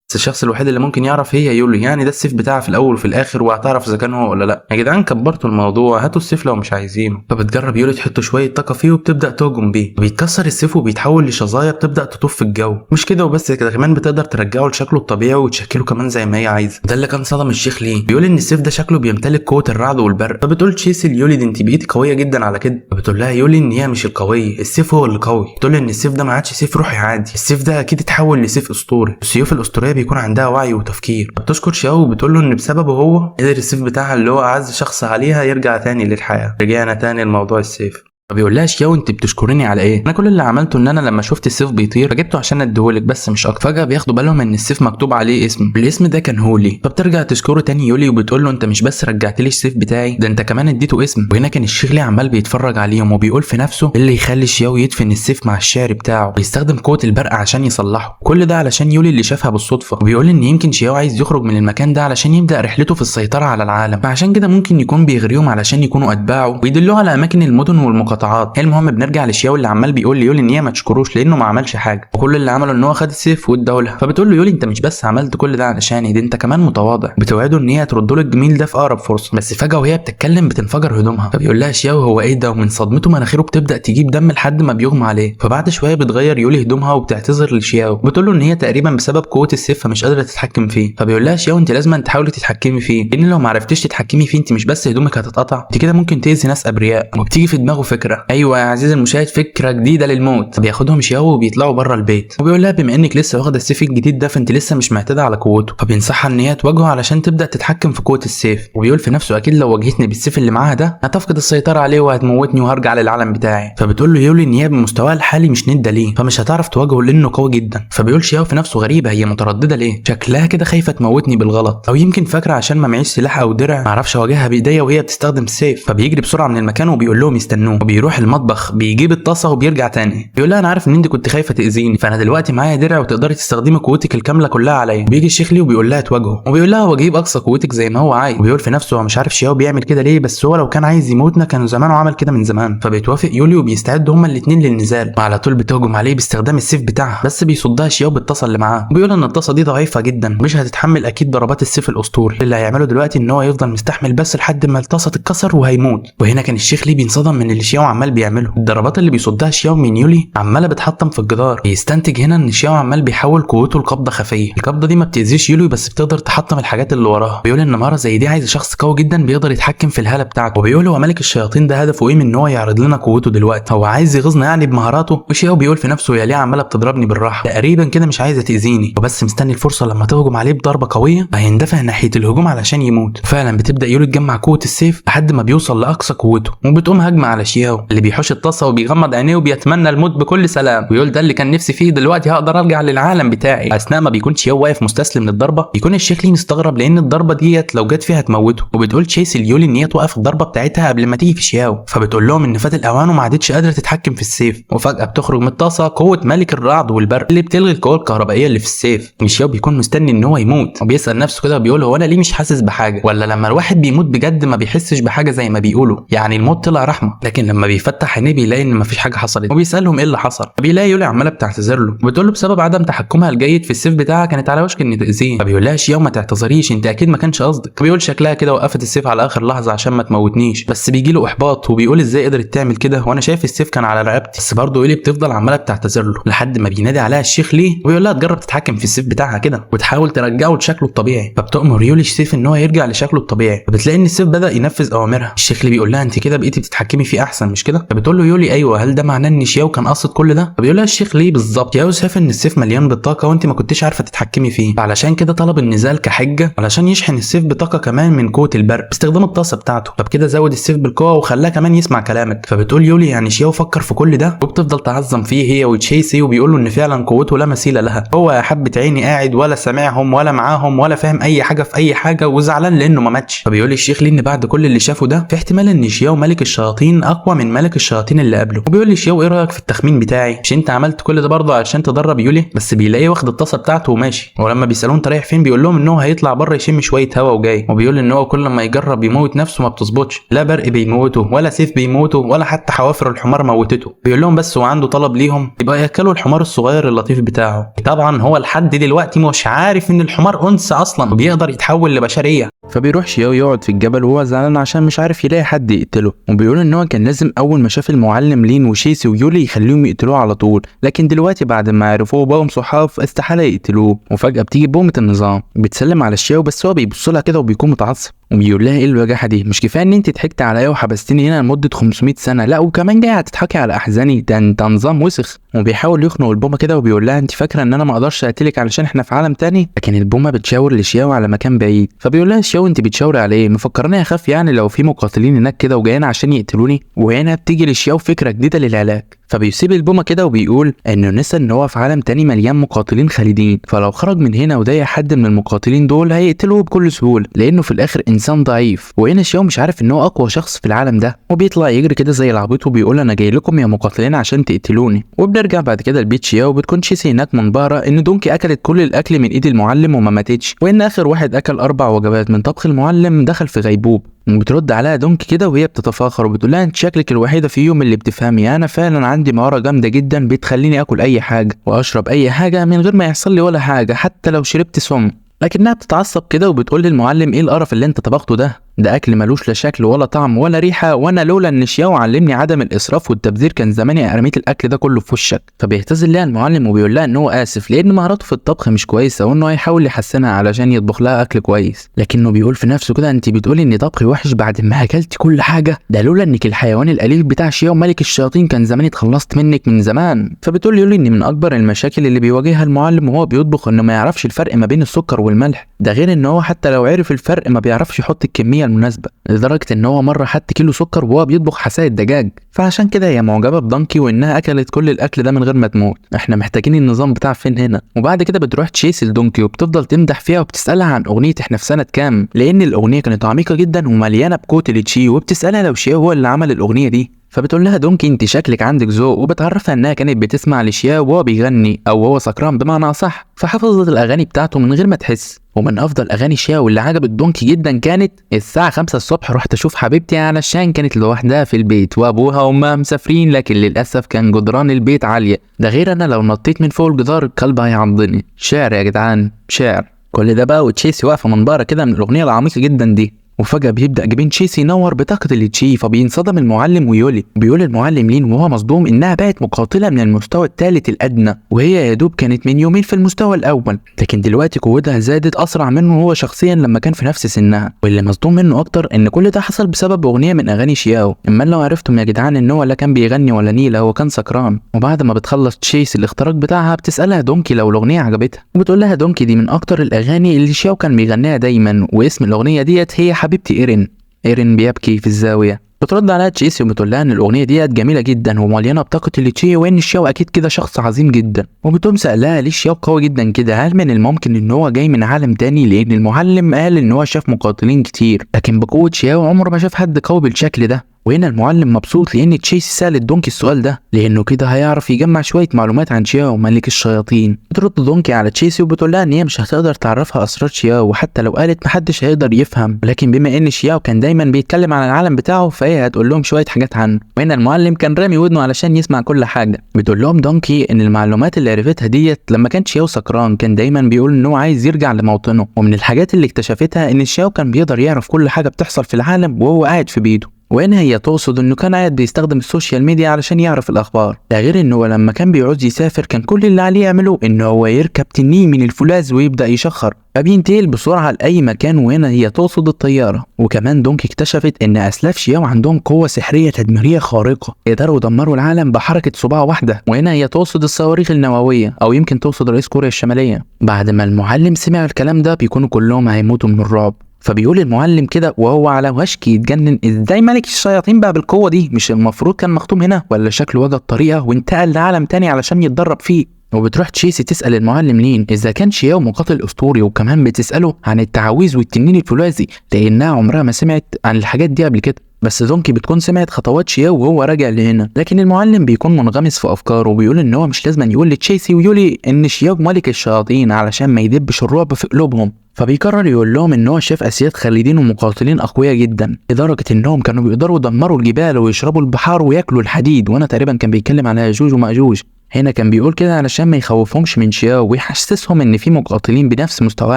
بس الشخص الوحيد اللي ممكن يعرف هي يولي، يعني ده السيف بتاعها في الاول وفي الاخر، وهتعرف اذا كان هو ولا لا. يا جدعان كبرتوا الموضوع، هاتوا السيف لو مش عايزينه. فبتجرب يولي تحط شويه طاقه فيه وبتبدا تهجم بيه، بيتكسر السيف وبيتحول لشظايا بتبدا تطوف في الجو. مش كده وبس كده، كمان بتقدر ترجعه لشكله الطبيعي وتشكله كمان زي ما هي عايزه. ده اللي كان صدم الشيخ ليه. بيقول ان السيف ده شكله بيمتلك قوه الرعد والبرق. فبتقول تشيسي ليولي دي انت بقيتي قويه جدا على كده. فبتقول لها يولي ان هي مش القويه، السيف هو اللي قوي. بتقول ان السيف ده ما عادش سيف روحي عادي، السيف ده اكيد اتحول لسيف اسطوري. السيوف الاسطوريه بيكون عندها وعي وتفكير. بتشكر شياو وبتقول له ان بسببه هو قدر السيف بتاعها اللي هو اعز شخص عليها يرجع تاني للحياه. رجعنا تاني لموضوع السيف. فبيقول لها شياو انت بتشكريني على ايه؟ انا كل اللي عملته ان انا لما شفت السيف بيطير فجبته عشان اديهولك بس مش اكتر. فجاه بياخدوا بالهم ان السيف مكتوب عليه اسم، الاسم ده كان هولي. فبترجع تشكره تاني يولي وبتقول له انت مش بس رجعت لي السيف بتاعي، ده انت كمان اديته اسم. وهنا كان الشيخ ليه عمال بيتفرج عليهم وبيقول في نفسه اللي يخلي شياو يدفن السيف مع الشعر بتاعه، بيستخدم قوه البرق عشان يصلحه. كل ده علشان يولي اللي شافها بالصدفه، وبيقول ان يمكن شياو عايز يخرج من المكان ده علشان يبدا رحلته في السيطره على العالم، فعشان كده ممكن يكون بيغريهم علشان يكونوا اتباعه ويدلوه على اماكن المدن والمقاطعات مقاطعات. المهم بنرجع لشياو اللي عمال بيقول ليولي ان هي ما تشكروش لانه ما عملش حاجه، وكل اللي عمله ان هو خد السيف واداه لها. فبتقول له يولي انت مش بس عملت كل ده علشاني، دي انت كمان متواضع. بتوعده ان هي ترد له الجميل ده في اقرب فرصه، بس فجاه وهي بتتكلم بتنفجر هدومها. فبيقول لها شياو هو ايه ده، ومن صدمته مناخيره بتبدا تجيب دم لحد ما بيغمى عليه. فبعد شويه بتغير يولي هدومها وبتعتذر لشياو، بتقول له ان هي تقريبا بسبب قوه السيف فمش قادره تتحكم فيه. فبيقول لها شياو انت لازم تحاولي تتحكمي فيه، لان لو ما عرفتيش تتحكمي فيه انت مش بس هدومك هتتقطع، انت كده ممكن تاذي ناس ابرياء. وبتيجي في دماغه فكره، ايوه يا عزيزي المشاهد فكره جديده للموت. بياخدهم شياو وبيطلعوا بره البيت، وبيقول لها بما انك لسه واخده السيف الجديد ده فانت لسه مش معتاده على قوته. فبينصحها ان هي تواجهه علشان تبدا تتحكم في قوه السيف. وبيقول في نفسه اكيد لو واجهتني بالسيف اللي معاها ده هتفقد السيطره عليه وهتموتني وهرجع للعالم بتاعي. فبتقول له يولي ان هي بمستواها الحالي مش ندة ليه، فمش هتعرف تواجهه لانه قوي جدا. فبيقول شياو في نفسه غريبه هي متردده ليه، شكلها كده خايفه تموتني بالغلط، او يمكن فاكره عشان ما معيش سلاح او درع ما اعرفش اواجهها بايديا وهي بتستخدم السيف. فبيجري بسرعه من المكان وبيقول لهم يستنوه، وبيروح المطبخ بيجيب الطاسه وبيرجع تاني. بيقول لها انا عارف ان انت كنت خايفه تاذيني، فانا دلوقتي معايا درع وتقدري تستخدمي قوتك الكامله كلها عليا. بيجي الشيخ ليه وبيقول لها تواجهه، وبيقول لها هو جايب اقصى قوتك زي ما هو عايز. وبيقول في نفسه هو مش عارف شياو بيعمل كده ليه، بس هو لو كان عايز يموتنا كان زمانه عمل كده من زمان. فبيتوافق يولي وبيستعدوا هما الاثنين للنزال، وعلى طول بتهجم عليه باستخدام السيف بتاعها، بس بيصدها شياو بالطاسه اللي معاه. وبيقول ان الطاسه دي ضعيفه جدا مش هتتحمل اكيد ضربات السيف الاسطوري. اللي هيعمله دلوقتي ان هو يفضل مستحمل بس لحد ما الطاسه تتكسر وهيموت. وهنا كان الشيخ ليه بينصدم من اللي شياو عمال بيعمله، الضربات اللي بيصدها شياو من يولي عماله بتحطم في الجدار. بيستنتج هنا ان شياو عمال بيحول قوته لقبضه خفيه، القبضه دي ما بتاذيش يولي بس بتقدر تحطم الحاجات اللي وراها. بيقول ان مره زي دي عايز شخص قوي جدا بيقدر يتحكم في الهاله بتاعته. وبيقول هو ملك الشياطين ده هدفه ايه من ان هو يعرض لنا قوته دلوقتي، هو عايز يغيظنا يعني بمهاراته. وشياو بيقول في نفسه يا ليه عماله بتضربني بالراحه، تقريبا كده مش عايزه تاذيني وبس مستني الفرصه لما تهجم عليه بضربه قويه هيندفع ناحيه الهجوم علشان يموت. فعلا بتبدا يولي تجمع قوه السيف لحد ما بيوصل لاقصى قوته، وبتقوم هجمه على شياو اللي بيحوش الطاسه وبيغمض عينيه وبيتمنى الموت بكل سلام. ويقول ده اللي كان نفسي فيه، دلوقتي هقدر ارجع للعالم بتاعي. اثناء ما بيكون شياو واقف مستسلم للضربه بيكون الشيخ ليه مستغرب لان الضربه ديت لو جت فيها هتموته. وبتقول تشيس ليولي ان هي توقف الضربه بتاعتها قبل ما تيجي في شياو. فبتقول لهم ان فات الاوان وما عادتش قادره تتحكم في السيف. وفجاه بتخرج من الطاسه قوه ملك الرعد والبرق اللي بتلغي القوه الكهربائيه اللي في السيف. شياو بيكون مستني ان هو يموت وبيسال نفسه كده وبيقول هو انا ليه مش حاسس بحاجه، ولا لما الواحد بيموت بجد ما بيحسش بحاجه زي ما بيقولوا، يعني الموت طلع رحمه. لكن لما بيفتح عينيه بيلاقي ان مفيش حاجه حصلت، وبيسالهم ايه اللي حصل. فبيلاقي يولي عماله بتعتذر له وبتقول له بسبب عدم تحكمها الجيد في السيف بتاعها كانت على وشك ان تاذيه. فبيقول لها شياو ما تعتذريش انت اكيد ما كانش قصدك. بيقول شكلها كده وقفت السيف على اخر لحظه عشان ما تموتنيش، بس بيجي له احباط وبيقول ازاي قدرت تعمل كده وانا شايف السيف كان على رقبتي. بس برضه يولي بتفضل عماله بتعتذر له لحد ما بينادي عليها الشيخ ليه وبيقول لها تجرب تتحكم في السيف بتاعها كده وتحاول ترجعه لشكله الطبيعي. فبتأمر يولي السيف ان هو يرجع لشكله الطبيعي، فبتلاقي ان السيف بدأ ينفذ اوامرها. الشيخ ليه بيقول لها انت كده بقيتي بتتحكمي فيه احسن مش كده؟ فبتقول له يولي ايوه، هل ده معناه ان شياو كان قاصد كل ده؟ فبيقول لها الشيخ ليه بالظبط شياو شاف ان السيف مليان بالطاقه وانت ما كنتيش عارفه تتحكمي فيه، علشان كده طلب النزال كحجه علشان يشحن السيف بطاقه كمان من قوه البرق باستخدام الطاسه بتاعته. فبكده زود السيف بالقوه وخلاه كمان يسمع كلامك. فبتقول يولي يعني شياو فكر في كل ده، وبتفضل تعظم فيه هي وتشيسي وبيقولوا ان فعلا قوته لا مثيل لها. هو يا حبه عيني قاعد ولا سامعهم ولا معاهم ولا فاهم اي حاجه في اي حاجه وزعلان لانه ما ماتش. فبيقول الشيخ ليه ان بعد كل اللي شافه ده في احتمال ان شياو ملك الشياطين اقوى من ملك الشياطين اللي قبله. وبيقول لي شياو ايه رايك في التخمين بتاعي، مش انت عملت كل ده برضه عشان تدرب يولي؟ بس بيلاقيه واخد الطاسه بتاعته وماشي. ولما بيسالوه انت رايح فين بيقول لهم ان هو هيطلع بره يشم شويه هوا وجاي. وبيقول ان هو كل ما يجرب يموت نفسه ما بتظبطش، لا برق بيموته ولا سيف بيموته ولا حتى حوافر الحمار موتته. بيقول لهم بس هو عنده طلب ليهم يبقى ياكلوا الحمار الصغير اللطيف بتاعه. طبعا هو لحد دلوقتي مش عارف ان الحمار انثى اصلا وبيقدر يتحول لبشريه. فبيروح شياو يقعد في الجبل وهو زعلان عشان مش عارف يلاقي حد يقتله. وبيقول ان هو كان لازم اول ما شاف المعلم لين وشيسي ويولي يخليهم يقتلوه على طول، لكن دلوقتي بعد ما عرفوه بقوا صحاب استحاله يقتلوه. وفجاه بتيجي بومه النظام بتسلم على شياو بس هو بيبص لها كده وبيكون متعصب وبيقول لها ايه الوجاحه دي، مش كفايه ان انت ضحكت عليا وحبستني هنا لمده 500 سنه، لا وكمان جايه هتضحكي على احزاني، ده انت نظام وسخ. وبيحاول يخنق البومه كده وبيقول لها انت فاكره ان انا ما اقدرش اقتلك علشان احنا في عالم تاني؟ لكن البومه بتشاور لشياو على مكان بعيد. فبيقول لها شياو انت بتشاوري على ايه، مفكرني اخاف يعني لو في مقاتلين هناك كده وجايين عشان يقتلوني؟ وهنا بتيجي لشياو فكره جديده للعلاج. فبيسيب البومه كده وبيقول انه نسى ان هو في عالم تاني مليان مقاتلين خالدين، فلو خرج من هنا وضايق حد من المقاتلين دول هيقتله بكل سهوله لانه في الاخر انسان ضعيف. وهنا شياو مش عارف ان هو اقوى شخص في العالم ده، وبيطلع يجري كده زي العبيط وبيقول انا جاي لكم يا مقاتلين عشان تقتلوني. وبنرجع بعد كده لبيت شياو، بتكون تشيسي هناك منبهره ان دونكي اكلت كل الاكل من ايد المعلم وما ماتتش، وان اخر واحد اكل 4 وجبات من طبخ المعلم دخل في غيبوبه. وبترد عليها دونكي كده وهي بتتفاخر وبتقول لها انت شكلك الوحيده فيهم اللي بتفهمي، انا فعلا عندي مهاره جامده جدا بتخليني اكل اي حاجه واشرب اي حاجه من غير ما يحصل لي ولا حاجه حتى لو شربت سم. لكنها بتتعصب كده وبتقول للمعلم ايه القرف اللي انت طبخته ده اكل ملوش لا شكل ولا طعم ولا ريحه، وانا لولا ان شياو علمني عدم الاسراف والتبذير كان زماني رميت الاكل ده كله في وشك. فبيعتذر لها المعلم وبيقول لها ان هو اسف لان مهاراته في الطبخ مش كويسه وانه هيحاول يحسنها علشان يطبخ لها اكل كويس. لكنه بيقول في نفسه كده انت بتقولي ان طبخي وحش بعد ما اكلتي كل حاجه، ده لولا انك الحيوان الاليف بتاع شياو ملك الشياطين كان زماني اتخلصت منك من زمان. فبتقول يقول ان من اكبر المشاكل اللي بيواجهها المعلم وهو بيطبخ انه ما يعرفش الفرق ما بين السكر والملح، ده غير ان هو حتى لو عرف الفرق ما بيعرفش يحط الكميه المناسبه، لدرجه ان هو مره حط كيلو سكر وهو بيطبخ حساء الدجاج. فعشان كده هي معجبه بدانكي وانها اكلت كل الاكل ده من غير ما تموت. احنا محتاجين النظام بتاع فين هنا. وبعد كده بتروح تشيس لدونكي وبتفضل تمدح فيها وبتسالها عن اغنيه احنا في سنه كام، لان الاغنيه كانت عميقه جدا ومليانه بكوت لتشي، وبتسالها لو شياو هو اللي عمل الاغنيه دي. فبتقول لها دونكي انت شكلك عندك ذوق، وبتعرفها انها كانت بتسمع لشياو وهو بيغني او هو سكران بمعنى اصح، فحفظت الاغاني بتاعته من غير ما تحس. ومن افضل اغاني شياو اللي عجبت دونكي جدا كانت الساعه 5 الصبح رحت اشوف حبيبتي علشان كانت لوحدها في البيت وابوها وامها مسافرين، لكن للاسف كان جدران البيت عاليه، ده غير انا لو نطيت من فوق الجدار الكلب هيعضني. شعر يا جدعان شعر. كل ده بقى وتشيسي واقفه منبهره كده من الاغنيه العميقه جدا دي. وفجأة بيبدأ جبين تشيسي ينور بطاقة التشي، فبينصدم المعلم ويولي. بيقول المعلم لين وهو مصدوم إنها بقت مقاتلة من المستوى الثالث الأدنى، وهي يا دوب كانت من يومين في المستوى الأول، لكن دلوقتي قوتها زادت أسرع منه هو شخصيا لما كان في نفس سنها. واللي مصدوم منه أكتر إن كل ده حصل بسبب أغنية من أغاني شياو. إما لو عرفتم يا جدعان إن هو لا كان بيغني ولا نيلة، هو كان سكران. وبعد ما بتخلص تشيسي الاختراق بتاعها بتسألها دونكي لو الأغنية عجبتها، وبتقول لها دونكي دي من أكتر الأغاني اللي شياو كان بيغنيها دايما، واسم الأغنية ديت هي حبيبتي إيرين بيبكي في الزاوية. بترد عليها تشيسي وبتقول لها ان الاغنيه ديت جميله جدا ومليانه بطاقه التشي، وان الشياو اكيد كده شخص عظيم جدا. وبتقوم سالها ليه الشياو قوي جدا كده، هل من الممكن ان هو جاي من عالم تاني، لان المعلم قال ان هو شاف مقاتلين كتير لكن بقوه شياو عمره ما شاف حد قوي بالشكل ده. وهنا المعلم مبسوط لان تشيسي سالت دونكي السؤال ده، لانه كده هيعرف يجمع شويه معلومات عن شياو ملك الشياطين. بترد دونكي على تشيسي وبتقول لها ان هي مش هتقدر تعرفها اسرار شياو، وحتى لو قالت محدش هيقدر يفهم، لكن بما ان شياو كان دايما بيتكلم عن العالم بتاعه فهي هتقول لهم شويه حاجات عنه. وهنا المعلم كان رامي ودنه علشان يسمع كل حاجه. بتقول لهم دونكي ان المعلومات اللي عرفتها ديت لما كان شياو سكران كان دايما بيقول ان هو عايز يرجع لموطنه، ومن الحاجات اللي اكتشفتها ان شياو كان بيقدر يعرف كل حاجه بتحصل في العالم وهو قاعد في بيته. وهنا هي تقصد انه كان قاعد بيستخدم السوشيال ميديا علشان يعرف الاخبار، ده غير انه لما كان بيعوز يسافر كان كل اللي عليه يعمله انه هو يركب تنين من الفولاذ ويبدا يشخر فبينتقل بسرعه لاي مكان، وهنا هي تقصد الطياره. وكمان دونكي اكتشفت ان اسلاف شياو عندهم قوه سحريه تدميريه خارقه، يقدروا يدمروا العالم بحركه صباع واحده، وهنا هي تقصد الصواريخ النوويه او يمكن تقصد رئيس كوريا الشماليه. بعد ما المعلم سمع الكلام ده بيكونوا كلهم هيموتوا من الرعب. فبيقول المعلم كده وهو على وشك يتجنن، ازاي ملك الشياطين بقى بالقوه دي؟ مش المفروض كان مختوم هنا، ولا شكله وجد طريقه وانتقل لعالم تاني علشان يتدرب فيه؟ وبتروح تشيسي تسال المعلم لين اذا كان شياو مقاتل اسطوري، وكمان بتساله عن التعاويذ والتنين الفولاذي لانها عمرها ما سمعت عن الحاجات دي قبل كده. بس دونكي بتكون سمعت خطوات شياو وهو راجع لهنا، لكن المعلم بيكون منغمس في افكاره وبيقول ان هو مش لازم يقول لتشيسي ويولي ان شياو ملك الشياطين علشان ما يدبش الرعب في قلوبهم. فبيقرر يقول لهم ان هو شاف اسياد خالدين ومقاتلين اقوياء جدا لدرجه انهم كانوا بيقدروا يدمروا الجبال ويشربوا البحار وياكلوا الحديد، وانا تقريبا كان بيتكلم على ياجوج وماجوج. هنا كان بيقول كده علشان ما يخوفهمش من شياو ويحسسهم ان في مقاتلين بنفس مستواه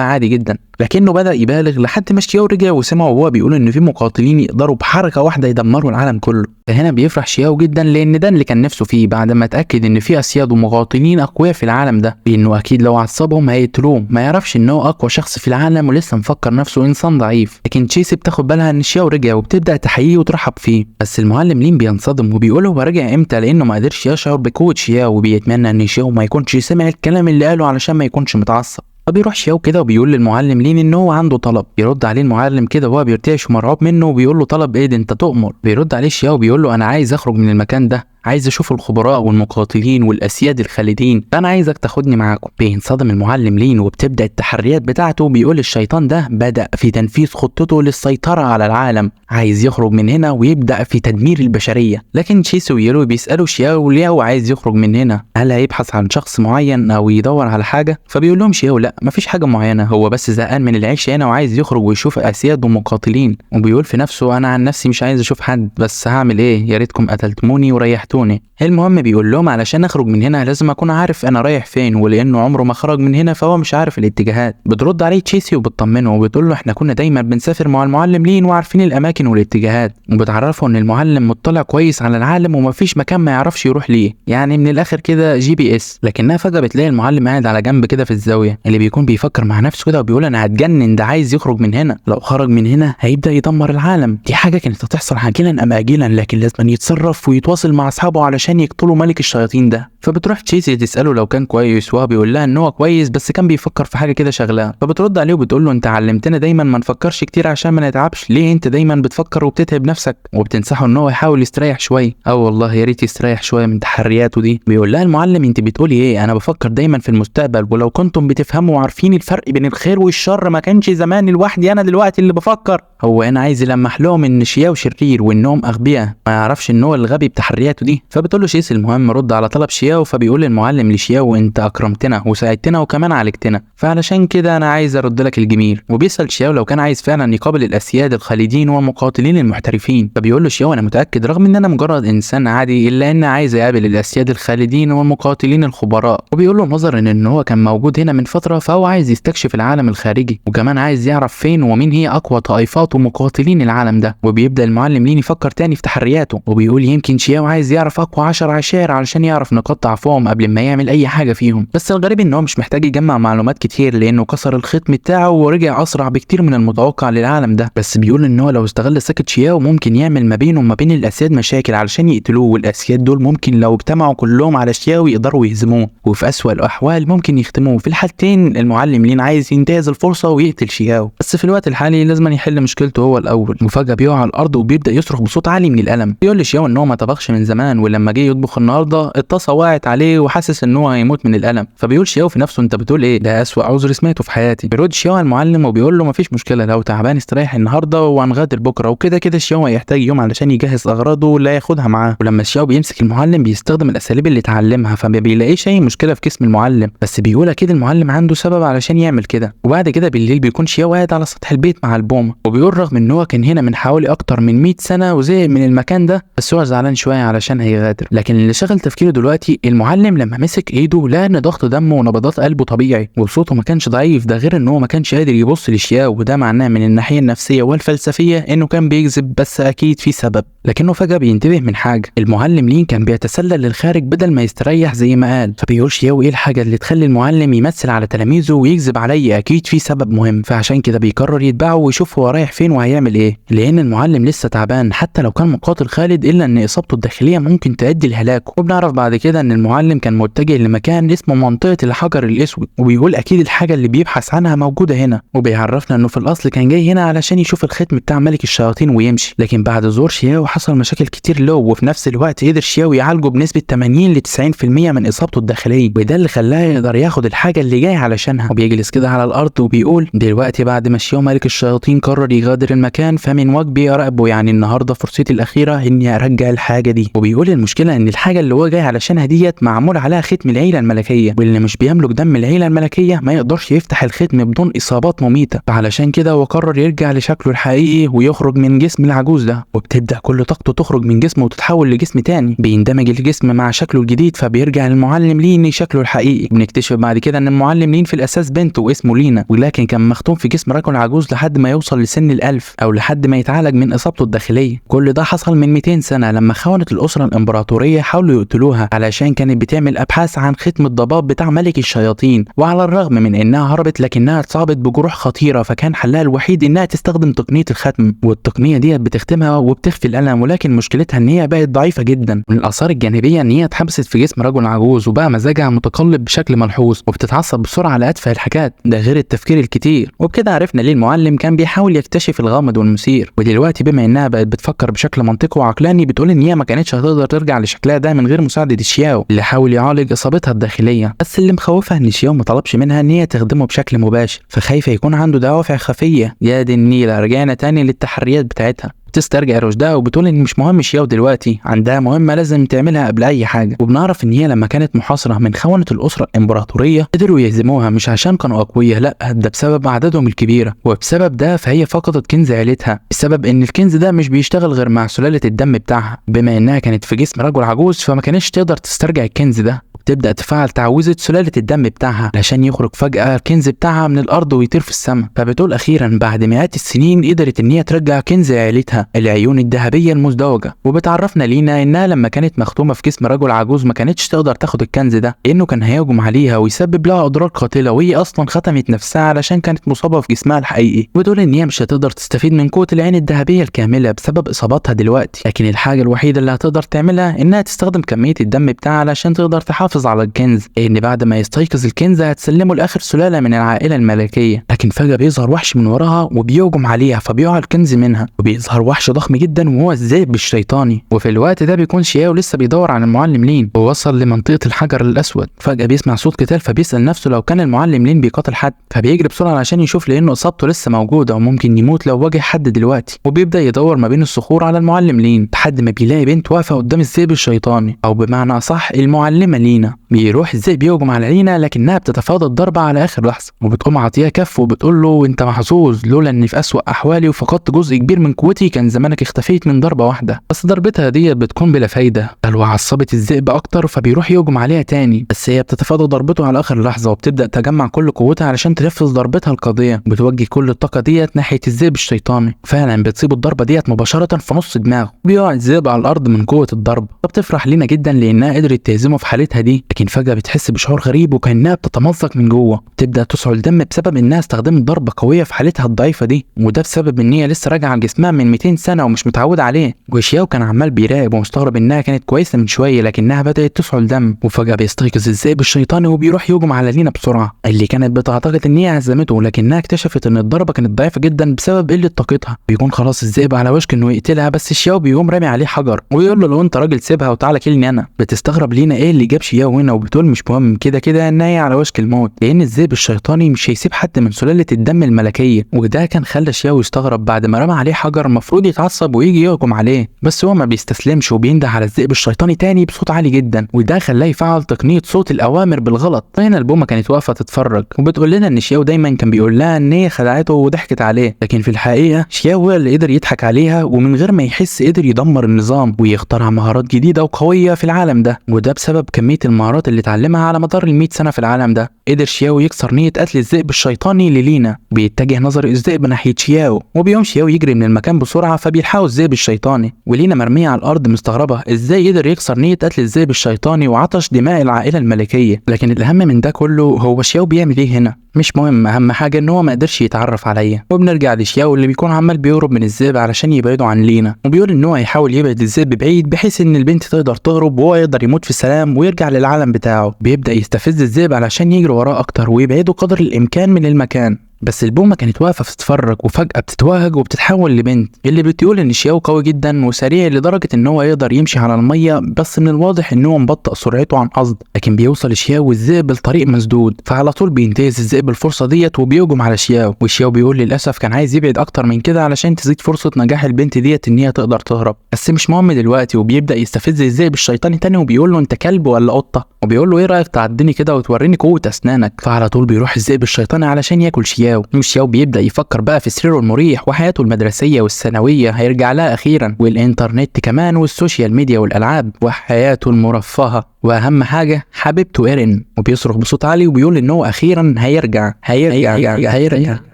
عادي جدا، لكنه بدأ يبالغ لحد ما شياو رجع وسمع وهو بيقول ان في مقاتلين يقدروا بحركه واحده يدمروا العالم كله. فهنا بيفرح شياو جدا لان ده اللي كان نفسه فيه بعد ما اتاكد ان في اسياد ومقاتلين اقوياء في العالم ده، لانه اكيد لو عصبهم هيقتلوه، ما يعرفش ان هو اقوى شخص في العالم ولسه مفكر نفسه انسان ضعيف. لكن تشيسي بتاخد بالها ان شياو رجع وبتبدا تحييه وترحب فيه، بس المعلم لين بينصدم وبيقول هو رجع امتى لانه ما قدرش يشعر بقوه شياو، وبيتمنى ان شياو ما يكونش سمع الكلام اللي قاله علشان ما يكونش متعصب. فبيروح شياو كده وبيقول للمعلم لين ان هو عنده طلب. يرد عليه المعلم كده وهو بيرتعش ومرعوب منه وبيقول له طلب ايه ده انت تؤمر. بيرد عليه شياو بيقول له انا عايز اخرج من المكان ده، عايز اشوف الخبراء والمقاتلين والاسياد الخالدين، فانا عايزك تاخدني معاكم. بينصدم المعلم لين وبتبدا التحريات بتاعته. بيقول الشيطان ده بدا في تنفيذ خطته للسيطره على العالم، عايز يخرج من هنا ويبدا في تدمير البشريه. لكن شيسو ويلو بيسالوا شياو ليه هو عايز يخرج من هنا، هل هيبحث عن شخص معين او يدور على حاجه؟ فبيقول لهم شياو لا مفيش حاجه معينه، هو بس زهقان من العيش هنا وعايز يخرج ويشوف اسياد ومقاتلين. وبيقول في نفسه انا عن نفسي مش عايز اشوف حد، بس هعمل ايه، يا ريتكم قتلتموني وريحتوني. المهم بيقول لهم علشان اخرج من هنا لازم اكون عارف انا رايح فين، ولانه عمره ما خرج من هنا فهو مش عارف الاتجاهات. بترد عليه تشيسي وبتطمنه وبتقول له احنا كنا دايما بنسافر مع المعلم لين وعارفين الاماكن والاتجاهات، وبتعرفه ان المعلم مطلع كويس على العالم ومفيش مكان ما يعرفش يروح ليه، يعني من الاخر كده GPS. لكنها فجاه بتلاقي المعلم قاعد على جنب كده في الزاويه، اللي بيكون بيفكر مع نفسه كده وبيقول انا هتجنن، ده عايز يخرج من هنا، لو خرج من هنا هيبدا يدمر العالم. دي حاجه كانت هتحصل عاجلا ام اجلا، لكن لازم يتصرف ويتواصل مع اصحابه علشان يقتلوا ملك الشياطين ده. فبتروح تشيسي تساله لو كان كويس، وهو بيقول لها ان هو كويس بس كان بيفكر في حاجه كده شغلاه. فبترد عليه وبتقول له انت علمتنا دايما ما نفكرش كتير عشان ما نتعبش، ليه انت دايما بتفكر وبتتعب نفسك؟ وبتنصحه ان هو يحاول يستريح شويه. والله يا ريت يستريح شويه من تحرياته دي. بيقول لها المعلم انت بتقولي ايه، انا بفكر دايما في المستقبل، ولو كنتم بتفهموا وعارفين الفرق بين الخير والشر ما كانش زمان لوحدي انا دلوقتي اللي بفكر. هو انا عايز يلمح لهم ان شياو شرير وانهم اغبياء، ما يعرفش ان هو الغبي بتحرياته دي. فبتقول له شيس المهم رد على طلب شياو. فبيقول المعلم لشياو انت اكرمتنا وساعدتنا وكمان عالجتنا، فعلشان كده انا عايز ارد لك الجميل. وبيسال شياو لو كان عايز فعلا يقابل الاسياد الخالدين والمقاتلين المحترفين. فبيقول له شياو انا متاكد رغم ان انا مجرد انسان عادي الا ان عايز اقابل الاسياد الخالدين والمقاتلين الخبراء. وبيقول له نظرا ان هو كان موجود هنا من فتره فهو عايز يستكشف العالم الخارجي، وكمان عايز يعرف فين ومين هي اقوى طائفات ومقاتلين العالم ده. وبيبدا المعلم لين يفكر تاني في تحرياته وبيقول يمكن شياو عايز يعرف اقوى 10 عشائر علشان يعرف نقاط ضعفهم قبل ما يعمل اي حاجه فيهم. بس الغريب ان هو مش محتاج يجمع معلومات كتير لانه كسر الختم بتاعه ورجع اسرع بكتير من المتوقع للعالم ده. بس بيقول ان هو لو استغل سكت شياو ممكن يعمل ما بينه وما بين الاسياد مشاكل علشان يقتلوه، والاسياد دول ممكن لو اجتمعوا كلهم على شياو يقدروا يهزموه، وفي اسوأ الاحوال ممكن يختموه. في الحالتين المعلم لين عايز ينتهز الفرصه ويقتل شياو، بس في الوقت الحالي لازم يحل مشكلته هو الاول. وفجاه بيقع على الارض وبيبدا يصرخ بصوت عالي من الالم. بيقول لشياو ان هو ما طبخش من زمان، ولما جه يطبخ النهارده الطاسه وقعت عليه وحاسس ان هو هيموت من الالم. فبيقول شياو في نفسه انت بتقول ايه، ده اسوأ عذر سمعته في حياتي. بيرد شياو على المعلم وبيقول له مفيش مشكله، لو تعبان استريح النهارده وهنغادر بكره، وكده كده شياو هيحتاج يوم علشان يجهز اغراضه اللي هياخدها معاه. ولما شياو بيمسك المعلم بيستخدم الاساليب اللي اتعلمها، فما بيلاقيش اي مشكله في جسم المعلم، بس بيقول اكيد المعلم عنده سبب علشان يعمل كده. وبعد كده بالليل بيكون شياو قاعد على سطح البيت مع البومه، وبيقول رغم ان هو كان هنا من حوالي اكتر من 100 سنه وزهق من المكان ده، بس هو زعلان شويه علشان هيغادر. لكن اللي شغل تفكيره دلوقتي المعلم لما مسك ايده لقى ان ضغط دمه ونبضات قلبه طبيعي وصوته ما كانش ضعيف، ده غير ان هو ما كانش قادر يبص لشياو، وده معناه من الناحيه النفسيه والفلسفيه انه كان بيكذب، بس اكيد في سبب. لكنه فجاه بينتبه من حاجه، المعلم لين كان بيتسلل للخارج بدل ما يستريح زي ما قال. فبيقول شياو ايه الحاجه اللي تخلي المعلم يمثل على تلاميذه ويكذب عليا، اكيد في سبب مهم. فعشان كده بيقرر يتبعه ويشوف هو رايح فين وهيعمل ايه، لان المعلم لسه تعبان حتى لو كان مقاتل خالد، الا ان اصابته الداخليه ممكن تؤدي لهلاكه. وبنعرف بعد كده ان المعلم كان متجه لمكان اسمه منطقه الحجر الاسود، وبيقول اكيد الحاجه اللي بيبحث عنها موجوده هنا. وبيعرفنا انه في الاصل كان جاي هنا علشان يشوف الختم بتاع ملك الشياطين ويمشي، لكن بعد ظهور شياو حصل مشاكل كتير له، وفي نفس الوقت قدر شياو يعالجه بنسبه 80 ل 90% من اصابته الداخليه، وده اللي خلاه يقدر ياخد الحاجه اللي جاي علشانها. وبيجلس كده على الارض وبيقول دلوقتي بعد ما شياو ملك الشياطين قرر يغادر المكان، فمن واجبي اراقبه، يعني النهارده فرصتي الاخيره اني ارجع الحاجه دي. وبيقول المشكله ان الحاجه اللي هو جاي علشانها ديت معمول عليها ختم العيله الملكيه، واللي مش بيملك دم العيله الملكيه ما يقدرش يفتح الختم بدون اصابات مميته، فعلشان كده هو قرر يرجع لشكله الحقيقي ويخرج من جسم العجوز ده. وبتبدا كل طاقته تخرج من جسمه وتتحول لجسم تاني، بيندمج الجسم مع شكله الجديد، فبيرجع المعلم لين لشكله الحقيقي. بنكتشف بعد كده ان المعلم لين في الاساس بنت واسمه لينا، ولكن كان مختوم في جسم رجل عجوز لحد ما يوصل لسن ال1000 او لحد ما يتعالج من اصابته الداخليه. كل ده حصل من 200 سنه لما خونت الاسره الامبراطوريه حاولوا يقتلوها علشان كانت بتعمل ابحاث عن ختم الضباب بتاع ملك الشياطين، وعلى الرغم من انها هربت لكنها اتصابت بجروح خطيره، فكان حلها الوحيد انها تستخدم تقنيه الختم، والتقنيه ديت بتختمها وبتخفي الالم العالم، ولكن مشكلتها ان هي بقت ضعيفه جدا. من الاثار الجانبيه ان هي اتحبست في جسم رجل عجوز، وبقى مزاجها متقلب بشكل ملحوظ وبتتعصب بسرعه على اتفه الحاجات، ده غير التفكير الكتير. وبكده عرفنا ليه المعلم كان بيحاول يكتشف الغامض والمثير. ودلوقتي بما انها بقت بتفكر بشكل منطقي وعقلاني، بتقول ان هي ما كانتش هتقدر ترجع لشكلها ده من غير مساعده الشياو اللي حاول يعالج اصابتها الداخليه. بس اللي مخوفها ان الشياو ما طلبش منها ان هي تخدمه بشكل مباشر، فخايفه يكون عنده دوافع خفيه. يا دي النيله، رجعنا تاني للتحريات بتاعتها. بتسترجع رشدها وبتقول ان مش مهم شياو دلوقتي، عندها مهمه لازم تعملها قبل اي حاجه. وبنعرف ان هي لما كانت محاصره من خونه الاسره الامبراطوريه قدروا يهزموها، مش عشان كانوا اقوياء، لا، ده بسبب عددهم الكبيره. وبسبب ده فهي فقدت كنز عيلتها، بسبب ان الكنز ده مش بيشتغل غير مع سلاله الدم بتاعها. بما انها كانت في جسم رجل عجوز فما كانتش تقدر تسترجع الكنز ده. تبدأ تفعل تعويذة سلالة الدم بتاعها علشان يخرج فجأة الكنز بتاعها من الأرض ويطير في السماء. فبتقول أخيرا بعد مئات السنين قدرت إن هي ترجع كنز عيلتها، العيون الذهبية المزدوجة. وبتعرفنا لينا إنها لما كانت مختومة في جسم رجل عجوز ما كانتش تقدر تاخد الكنز ده، لأنه كان هيهجم عليها ويسبب لها أضرار قاتلة، وهي أصلا ختمت نفسها علشان كانت مصابة في جسمها الحقيقي. وبتقول إن هي مش هتقدر تستفيد من قوة العين الذهبية الكاملة بسبب إصاباتها دلوقتي، لكن الحاجة الوحيدة اللي هتقدر تعملها إنها تستخدم كمية الدم بتاعها علشان تقدر تحافظ على الكنز، لان بعد ما يستيقظ الكنز هتسلمه لاخر سلاله من العائله الملكيه. لكن فجاه بيظهر وحش من وراها وبيهجم عليها، فبيقع الكنز منها، وبيظهر وحش ضخم جدا وهو الذئب الشيطاني. وفي الوقت ده بيكون شياو لسه بيدور على المعلم لين، ووصل لمنطقه الحجر الاسود. فجاه بيسمع صوت قتال، فبيسال نفسه لو كان المعلم لين بيقاتل حد، فبيجري بسرعه عشان يشوف، لانه اصابته لسه موجوده وممكن يموت لو واجه حد دلوقتي. وبيبدا يدور ما بين الصخور على المعلم لين لحد ما بيلاقي بنت واقفه قدام الذئب الشيطاني، او بمعنى اصح المعلمه لينا. بيروح الذئب بيهجم على لينا، لكنها بتتفادى الضربه على اخر لحظه، وبتقوم عطيها كف وبتقول له انت محظوظ، لولا اني في اسوأ احوالي وفقدت جزء كبير من قوتي كان زمانك اختفيت من ضربه واحده. بس ضربتها دي بتكون بلا فايده، بل وعصبت الذئب اكتر، فبيروح يهجم عليها تاني، بس هي بتتفادى ضربته على اخر لحظه، وبتبدا تجمع كل قوتها علشان تنفذ ضربتها القاضيه. بتوجه كل الطاقه ديت ناحيه الذئب الشيطاني، فعلا بتصيب الضربه ديت مباشره في نص دماغه، بيقع الذئب على الارض من قوه الضرب. فبتفرح لينا جدا لانها قدرت تهزمه في حالتها دي، لكن فجاه بتحس بشعور غريب وكانها بتتمزق من جوه، تبدا تسعل دم بسبب انها استخدمت ضربه قويه في حالتها الضعيفه دي، وده بسبب ان هي لسه راجعه لجسمها من 200 سنه ومش متعوده عليه. وشياو كان عمال بيراقب ومستغرب انها كانت كويسه من شويه، لكنها بدات تسعل دم. وفجاه بيستيقظ الذئب الشيطاني وبيروح يهجم على لينا بسرعه، اللي كانت بتعتقد ان هي هزمته، لكنها اكتشفت ان الضربه كانت ضعيفه جدا بسبب قله طاقتها. بيكون خلاص الذئب على وشك انه يقتلها، بس شياو بيقوم رامي عليه حجر ويقول له لو انت راجل سيبها وتعالى كلني انا. بتستغرب لينا ايه اللي جاب شياو هنا، وبتقول مش مهم، كده كده ان هي على وشك الموت، لان الذئب الشيطاني مش هيسيب حد من سلاله الدم الملكيه. وده كان خلى شياو يستغرب، بعد ما رمى عليه حجر المفروض يتعصب ويجي يهجم عليه، بس هو ما بيستسلمش وبينده على الذئب الشيطاني تاني بصوت عالي جدا، وده خلاه يفعل تقنيه صوت الاوامر بالغلط. هنا البومه كانت واقفه تتفرج، وبتقول لنا ان شياو دايما كان بيقول لها ان هي خدعته وضحكت عليه، لكن في الحقيقه شياو هو اللي قدر يضحك عليها، ومن غير ما يحس قدر يدمر النظام ويخترع مهارات جديده وقويه في العالم ده. وده بسبب كميه المهارات اللي اتعلمها على مدار ال100 سنه في العالم ده. قدر شياو يكسر نيه قتل الذئب الشيطاني للينا. بيتجه نظر الذئب ناحيه شياو، وبيقوم شياو يجري من المكان بسرعه، فبيلحقوا الذئب الشيطاني، ولينا مرميه على الارض مستغربه ازاي قدر يكسر نيه قتل الذئب الشيطاني وعطش دماء العائله الملكيه. لكن الاهم من ده كله هو شياو بيعمل ايه هنا، مش مهم، اهم حاجه ان هو ما قدرش يتعرف عليا. وبنرجع لشياو اللي بيكون عمال بيهرب من الذئب علشان يبعده عن لينا، وبيقول ان هو هيحاول يبعد الذئب بعيد بحيث ان البنت تقدر تهرب وهو يقدر يموت في السلام ويرجع للعالم بتاعه. بيبدا يستفز الذئب علشان يجري وراه اكتر ويبعده قدر الامكان من المكان. بس البومه كانت واقفه بتتفرج، وفجاه بتتوهج وبتتحول لبنت اللي بتقول ان شياو قوي جدا وسريع لدرجه ان هو يقدر يمشي على الميه، بس من الواضح ان هو مبطئ سرعته عن قصد. لكن بيوصل شياو والذئب لطريق مسدود، فعلى طول بينتهز الذئب الفرصه ديت وبيهجم على شياو. وشياو بيقول للاسف كان عايز يبعد اكتر من كده علشان تزيد فرصه نجاح البنت ديت ان هي تقدر تهرب، بس مش مهم دلوقتي. وبيبدا يستفز الذئب الشيطاني تاني وبيقول له انت كلب ولا قطه، وبيقول له ايه رايك تعدني كده وتوريني قوه اسنانك. فعلى طول بيروح الذئب الشيطاني علشان ياكل شياو. وشياو بيبدا يفكر بقى في سريره المريح وحياته المدرسيه والثانويه هيرجع لها اخيرا، والانترنت كمان والسوشيال ميديا والالعاب وحياته المرفهه، واهم حاجه حبيبته ايرين. وبيصرخ بصوت عالي وبيقول ان هو اخيرا هيرجع.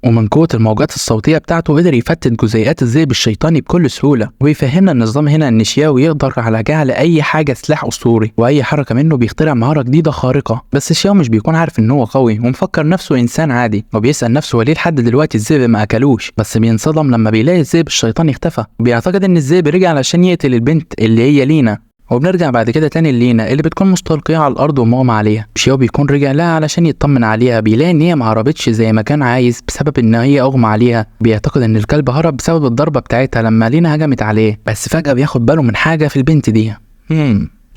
ومن قوة الموجات الصوتية بتاعته قدر يفتت جزيئات الذئب الشيطاني بكل سهولة. ويفهمنا النظام هنا ان شياو يقدر على جعل اي حاجة سلاح اسطوري، واي حركة منه بيخترع مهارة جديدة خارقة. بس شياو مش بيكون عارف ان هو قوي ومفكر نفسه انسان عادي، وبيسأل نفسه ليه لحد دلوقتي الذئب ما اكلوش. بس بينصدم لما بيلاقي الذئب الشيطاني اختفى، وبيعتقد ان الذئب رجع علشان يقتل البنت اللي هي لينا. وبنرجع بعد كده تاني لينا اللي بتكون مستلقية على الارض ومغمى عليها. شياو بيكون رجع لها علشان يطمن عليها، بيلاقي ان هي ما هربتش زي ما كان عايز بسبب ان هي اغمى عليها. بيعتقد ان الكلب هرب بسبب الضربة بتاعتها لما لينا هجمت عليه. بس فجأة بياخد باله من حاجة في البنت دي.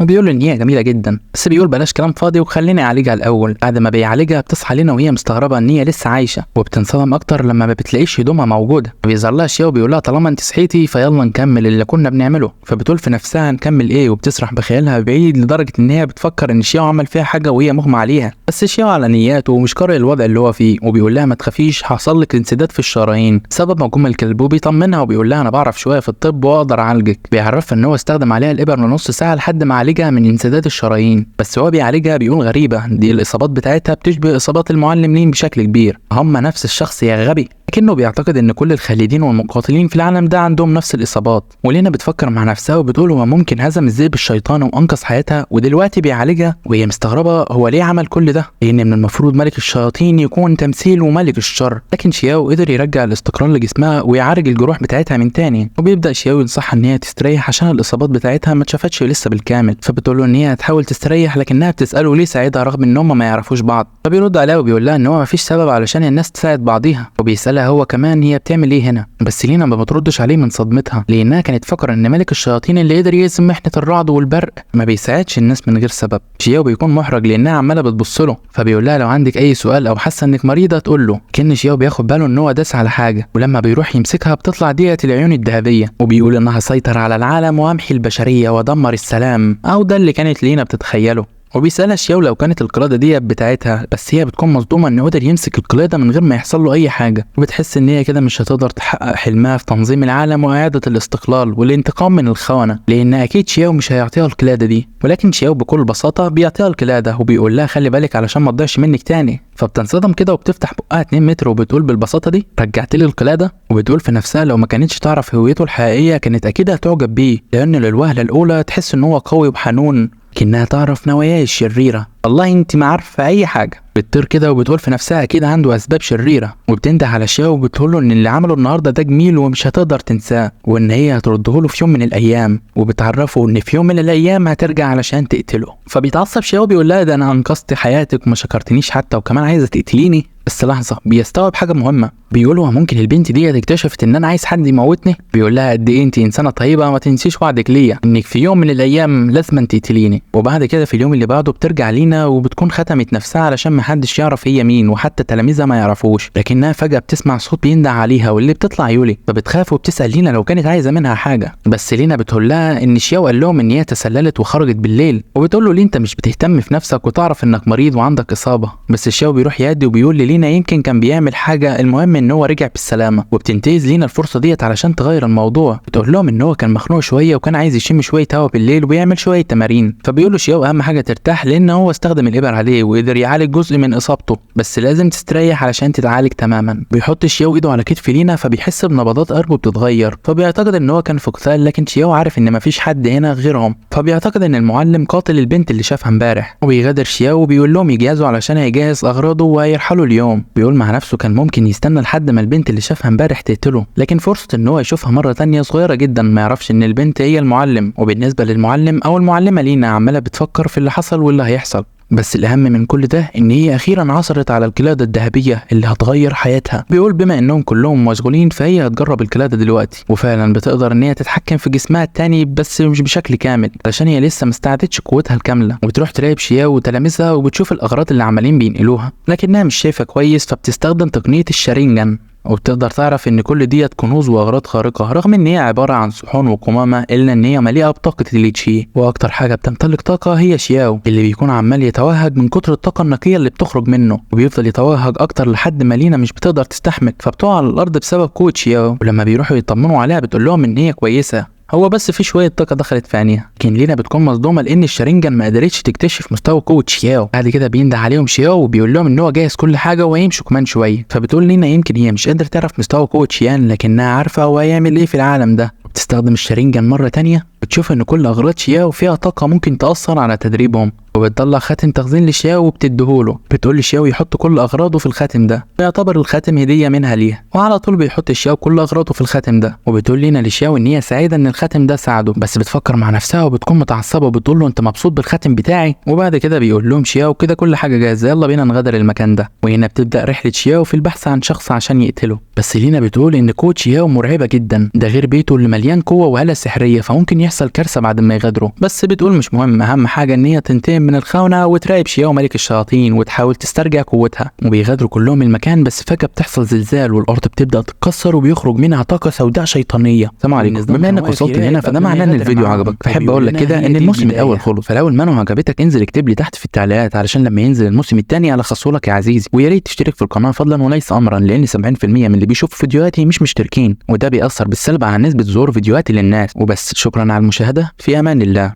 وبيقول ان هي جميله جدا، بس بيقول بلاش كلام فاضي وخليني اعالجها الاول. بعد ما بيعالجها بتصحى لينا وهي مستغربه ان هي لسه عايشه، وبتنصدم اكتر لما ما بتلاقيش هدومها موجوده. بيظهر لها شياو وبيقول لها طالما انت صحيتي فيلا نكمل اللي كنا بنعمله. فبتقول في نفسها نكمل ايه، وبتسرح بخيالها بعيد لدرجه ان هي بتفكر ان شياو عمل فيها حاجه وهي مغمى عليها. بس شياو على نياته ومش قارئ الوضع اللي هو فيه، وبيقول لها ما تخافيش هحصل لك انسداد في الشرايين بسبب هجوم الكلب. وبيطمنها وبيقول لها انا بعرف شويه في الطب واقدر اعالجك. بيعرفها ان هو استخدم عليها الابر لنص ساعه لحد ما عالجها من انسداد الشرايين. بس هو بيعالجها بيقول غريبه، دي الاصابات بتاعتها بتشبه اصابات المعلم لين بشكل كبير. هم نفس الشخص يا غبي. لكنه بيعتقد ان كل الخالدين والمقاتلين في العالم ده عندهم نفس الاصابات. ولينا بتفكر مع نفسها وبتقول هو ممكن هزم الذئب الشيطان وانقذ حياتها ودلوقتي بيعالجها، وهي مستغربه هو ليه عمل كل ده، لان من المفروض ملك الشياطين يكون تمثيل وملك الشر. لكن شياو قدر يرجع الاستقرار لجسمها ويعالج الجروح بتاعتها من تاني. وبيبدا شياو ينصحها ان هي تستريح عشان الاصابات بتاعتها ما اتشافتش لسه بالكامل. فبتقول له ان هي هتحاول تستريح، لكنها بتساله ليه ساعدها رغم ان هم ما يعرفوش بعض. فبيرد عليها وبيقول لها ان هو ما فيش سبب علشان الناس تساعد بعضيها. وبيسالها هو كمان هي بتعمل ايه هنا. بس لينا ما بتردش عليه من صدمتها، لانها كانت فاكره ان ملك الشياطين اللي قدر يهزم محنه الرعد والبرق ما بيساعدش الناس من غير سبب. شياو بيكون محرج لانها عماله بتبص له. فبيقول لها لو عندك اي سؤال او حاسه انك مريضه تقول له. كان شياو بياخد باله ان هو داس على حاجه، ولما بيروح يمسكها بتطلع ديت العيون الذهبيه. وبيقول انها سيطر على العالم وامحي البشريه ودمر السلام، او ده اللي كانت لينا بتتخيله. وبيسألها شياو لو كانت القلادة دي بتاعتها، بس هي بتكون مصدومة انه قدر يمسك القلادة من غير ما يحصل له اي حاجة. وبتحس ان هي كده مش هتقدر تحقق حلمها في تنظيم العالم واعادة الاستقلال والانتقام من الخونة، لان اكيد شياو مش هيعطيها القلادة دي. ولكن شياو بكل بساطة بيعطيها القلادة وبيقول لها خلي بالك علشان ما تضيعش منك تاني. فبتنصدم كده وبتفتح بقها 2 متر وبتقول بالبساطة دي رجعت لي القلادة. وبتقول في نفسها لو ما كانتش تعرف هويته الحقيقية كانت اكيد هتعجب بيه، لان للوهلة الاولى تحس ان هو قوي وحنون، لكنها تعرف نواياه الشريرة. والله انت ما عارفه اي حاجه. بتطير كده وبتقول في نفسها اكيد عنده اسباب شريره. وبتنده على شياو وبتقول له ان اللي عمله النهارده ده جميل ومش هتقدر تنساه، وان هي هترده له في يوم من الايام. وبتعرفه ان في يوم من الايام هترجع علشان تقتله. فبيتعصب شياو بيقول لها ده انا انقذت حياتك وما شكرتنيش حتى وكمان عايزه تقتليني. بس لحظه بيستوعب حاجه مهمه. بيقول له ممكن البنت دي اكتشفت ان انا عايز حد يموتني. بيقول لها قد ايه انت انسانه طيبه، ما تنسيش وعدك ليا انك في يوم من الايام لازم تقتليني. وبعد كده في اليوم اللي بعده بترجع لينا وبتكون ختمت نفسها علشان محدش يعرف هي مين، وحتى تلاميذها ما يعرفوش. لكنها فجاه بتسمع صوت بيندع عليها واللي بتطلع يولي. فبتخاف وبتسال لينا لو كانت عايزه منها حاجه. بس لينا بتقول لها ان شياو قال لهم ان هي تسللت وخرجت بالليل. وبتقول له ليه انت مش بتهتم في نفسك وتعرف انك مريض وعندك اصابه. بس شياو بيروح يهدي وبيقول لينا يمكن كان بيعمل حاجه، المهم ان هو رجع بالسلامه. وبتنتهز لينا الفرصه ديت علشان تغير الموضوع. بتقول لهم ان هو كان مخنوق شويه وكان عايز يشم شويه هوا بالليل ويعمل شويه تمارين. فبيقول له شياو اهم حاجه ترتاح لان هو استخدم الابر عليه وقدر يعالج جزء من اصابته، بس لازم تستريح علشان تتعالج تماما. بيحط شياو ايده على كتف لينا فبيحس بنبضات قلبه بتتغير. فبيعتقد ان هو كان في قتال، لكن شياو عارف ان مفيش حد هنا غيرهم. فبيعتقد ان المعلم قاتل البنت اللي شافها امبارح. وبيغادر شياو وبيقول لهم يجهزوا علشان هيجهز اغراضه وهيرحلوا اليوم. بيقول مع نفسه كان ممكن يستنى لحد ما البنت اللي شافها امبارح تقتله، لكن فرصه ان هو يشوفها مره تانية صغيره جدا. ما يعرفش ان البنت هي المعلم، وبالنسبه للمعلم او المعلمه لينا عماله بتفكر في اللي حصل واللي هيحصل. بس الاهم من كل ده ان هي اخيرا عثرت على القلاده الذهبيه اللي هتغير حياتها. بيقول بما انهم كلهم مشغولين فهي هتجرب القلاده دلوقتي. وفعلا بتقدر ان هي تتحكم في جسمها التاني بس مش بشكل كامل علشان هي لسه ما استعدتش قوتها الكامله. وبتروح تراقب شياو وتلاميذها وبتشوف الاغراض اللي عمالين بينقلوها، لكنها مش شايفه كويس. فبتستخدم تقنيه الشارينجان وبتقدر تعرف ان كل ديت كنوز واغراض خارقه، رغم ان هي عباره عن صحون وقمامه الا ان هي مليئه بطاقه الليتشي. واكتر حاجه بتمتلك طاقه هي شياو اللي بيكون عمال يتوهج من كتر الطاقه النقيه اللي بتخرج منه، وبيفضل يتوهج اكتر لحد ما لينا مش بتقدر تستحمل فبتقع على الارض بسبب قوه شياو. ولما بيروحوا يطمنوا عليها بتقول لهم ان هي كويسه هو بس في شويه طاقه دخلت في عينيها. لكن لينا بتكون مصدومه لان الشرينجان ما قدرتش تكتشف مستوى قوه شياو. بعد كده بينده عليهم شياو وبيقول لهم ان هو جاهز كل حاجه وهيمشوا كمان شويه. فبتقول لينا يمكن هي مش قادره تعرف مستوى قوه شيان لكنها عارفه هو هيعمل ايه في العالم ده. بتستخدم الشرينجان مره تانية، بتشوف ان كل اغراض شياو فيها طاقه ممكن تاثر على تدريبهم، وبتطلع خاتم تخزين لشياو وبتديهوله. بتقول لشياو يحط كل اغراضه في الخاتم ده، ويعتبر الخاتم هديه منها ليها، وعلى طول بيحط شياو كل اغراضه في الخاتم ده. وبتقول لنا لشياو ان هي سعيده ان الخاتم ده ساعده، بس بتفكر مع نفسها وبتكون متعصبه وبتقول له انت مبسوط بالخاتم بتاعي. وبعد كده بيقول لهم شياو كده كل حاجه جاهزه، يلا بينا نغادر المكان ده. وهنا بتبدا رحله شياو في البحث عن شخص عشان يقتله. بس لينا بتقول ان قوه شياو مرعبه جدا، ده غير بيته اللي مليان قوه وهاله سحريه، فممكن يحصل كارثه بعد ما يغادروا. بس بتقول مش مهم، اهم حاجه ان هي تنتقم من الخونه وتراقب شياو ملك الشياطين وتحاول تسترجع قوتها. وبيغادروا كلهم المكان، بس فجاه بتحصل زلزال والارض بتبدا تتكسر وبيخرج منها طاقه سوداء شيطانيه. السلام عليكم، بما انك وصلت هنا فده معناه ان الفيديو عجبك، فاحب اقول لك كده ان الموسم الاول خلص، فلو المانهوا عجبتك انزل اكتب لي تحت في التعليقات علشان لما ينزل الموسم الثاني الخصه لك يا عزيزي. ويا ريت تشترك في القناه فضلا وليس امرا، لان 70% من اللي بيشوفوا فيديوهاتي مش مشتركين، وده بيأثر بالسلب على نسبه ظهور فيديوهاتي للناس. وبس، شكرا على المشاهده، في امان الله.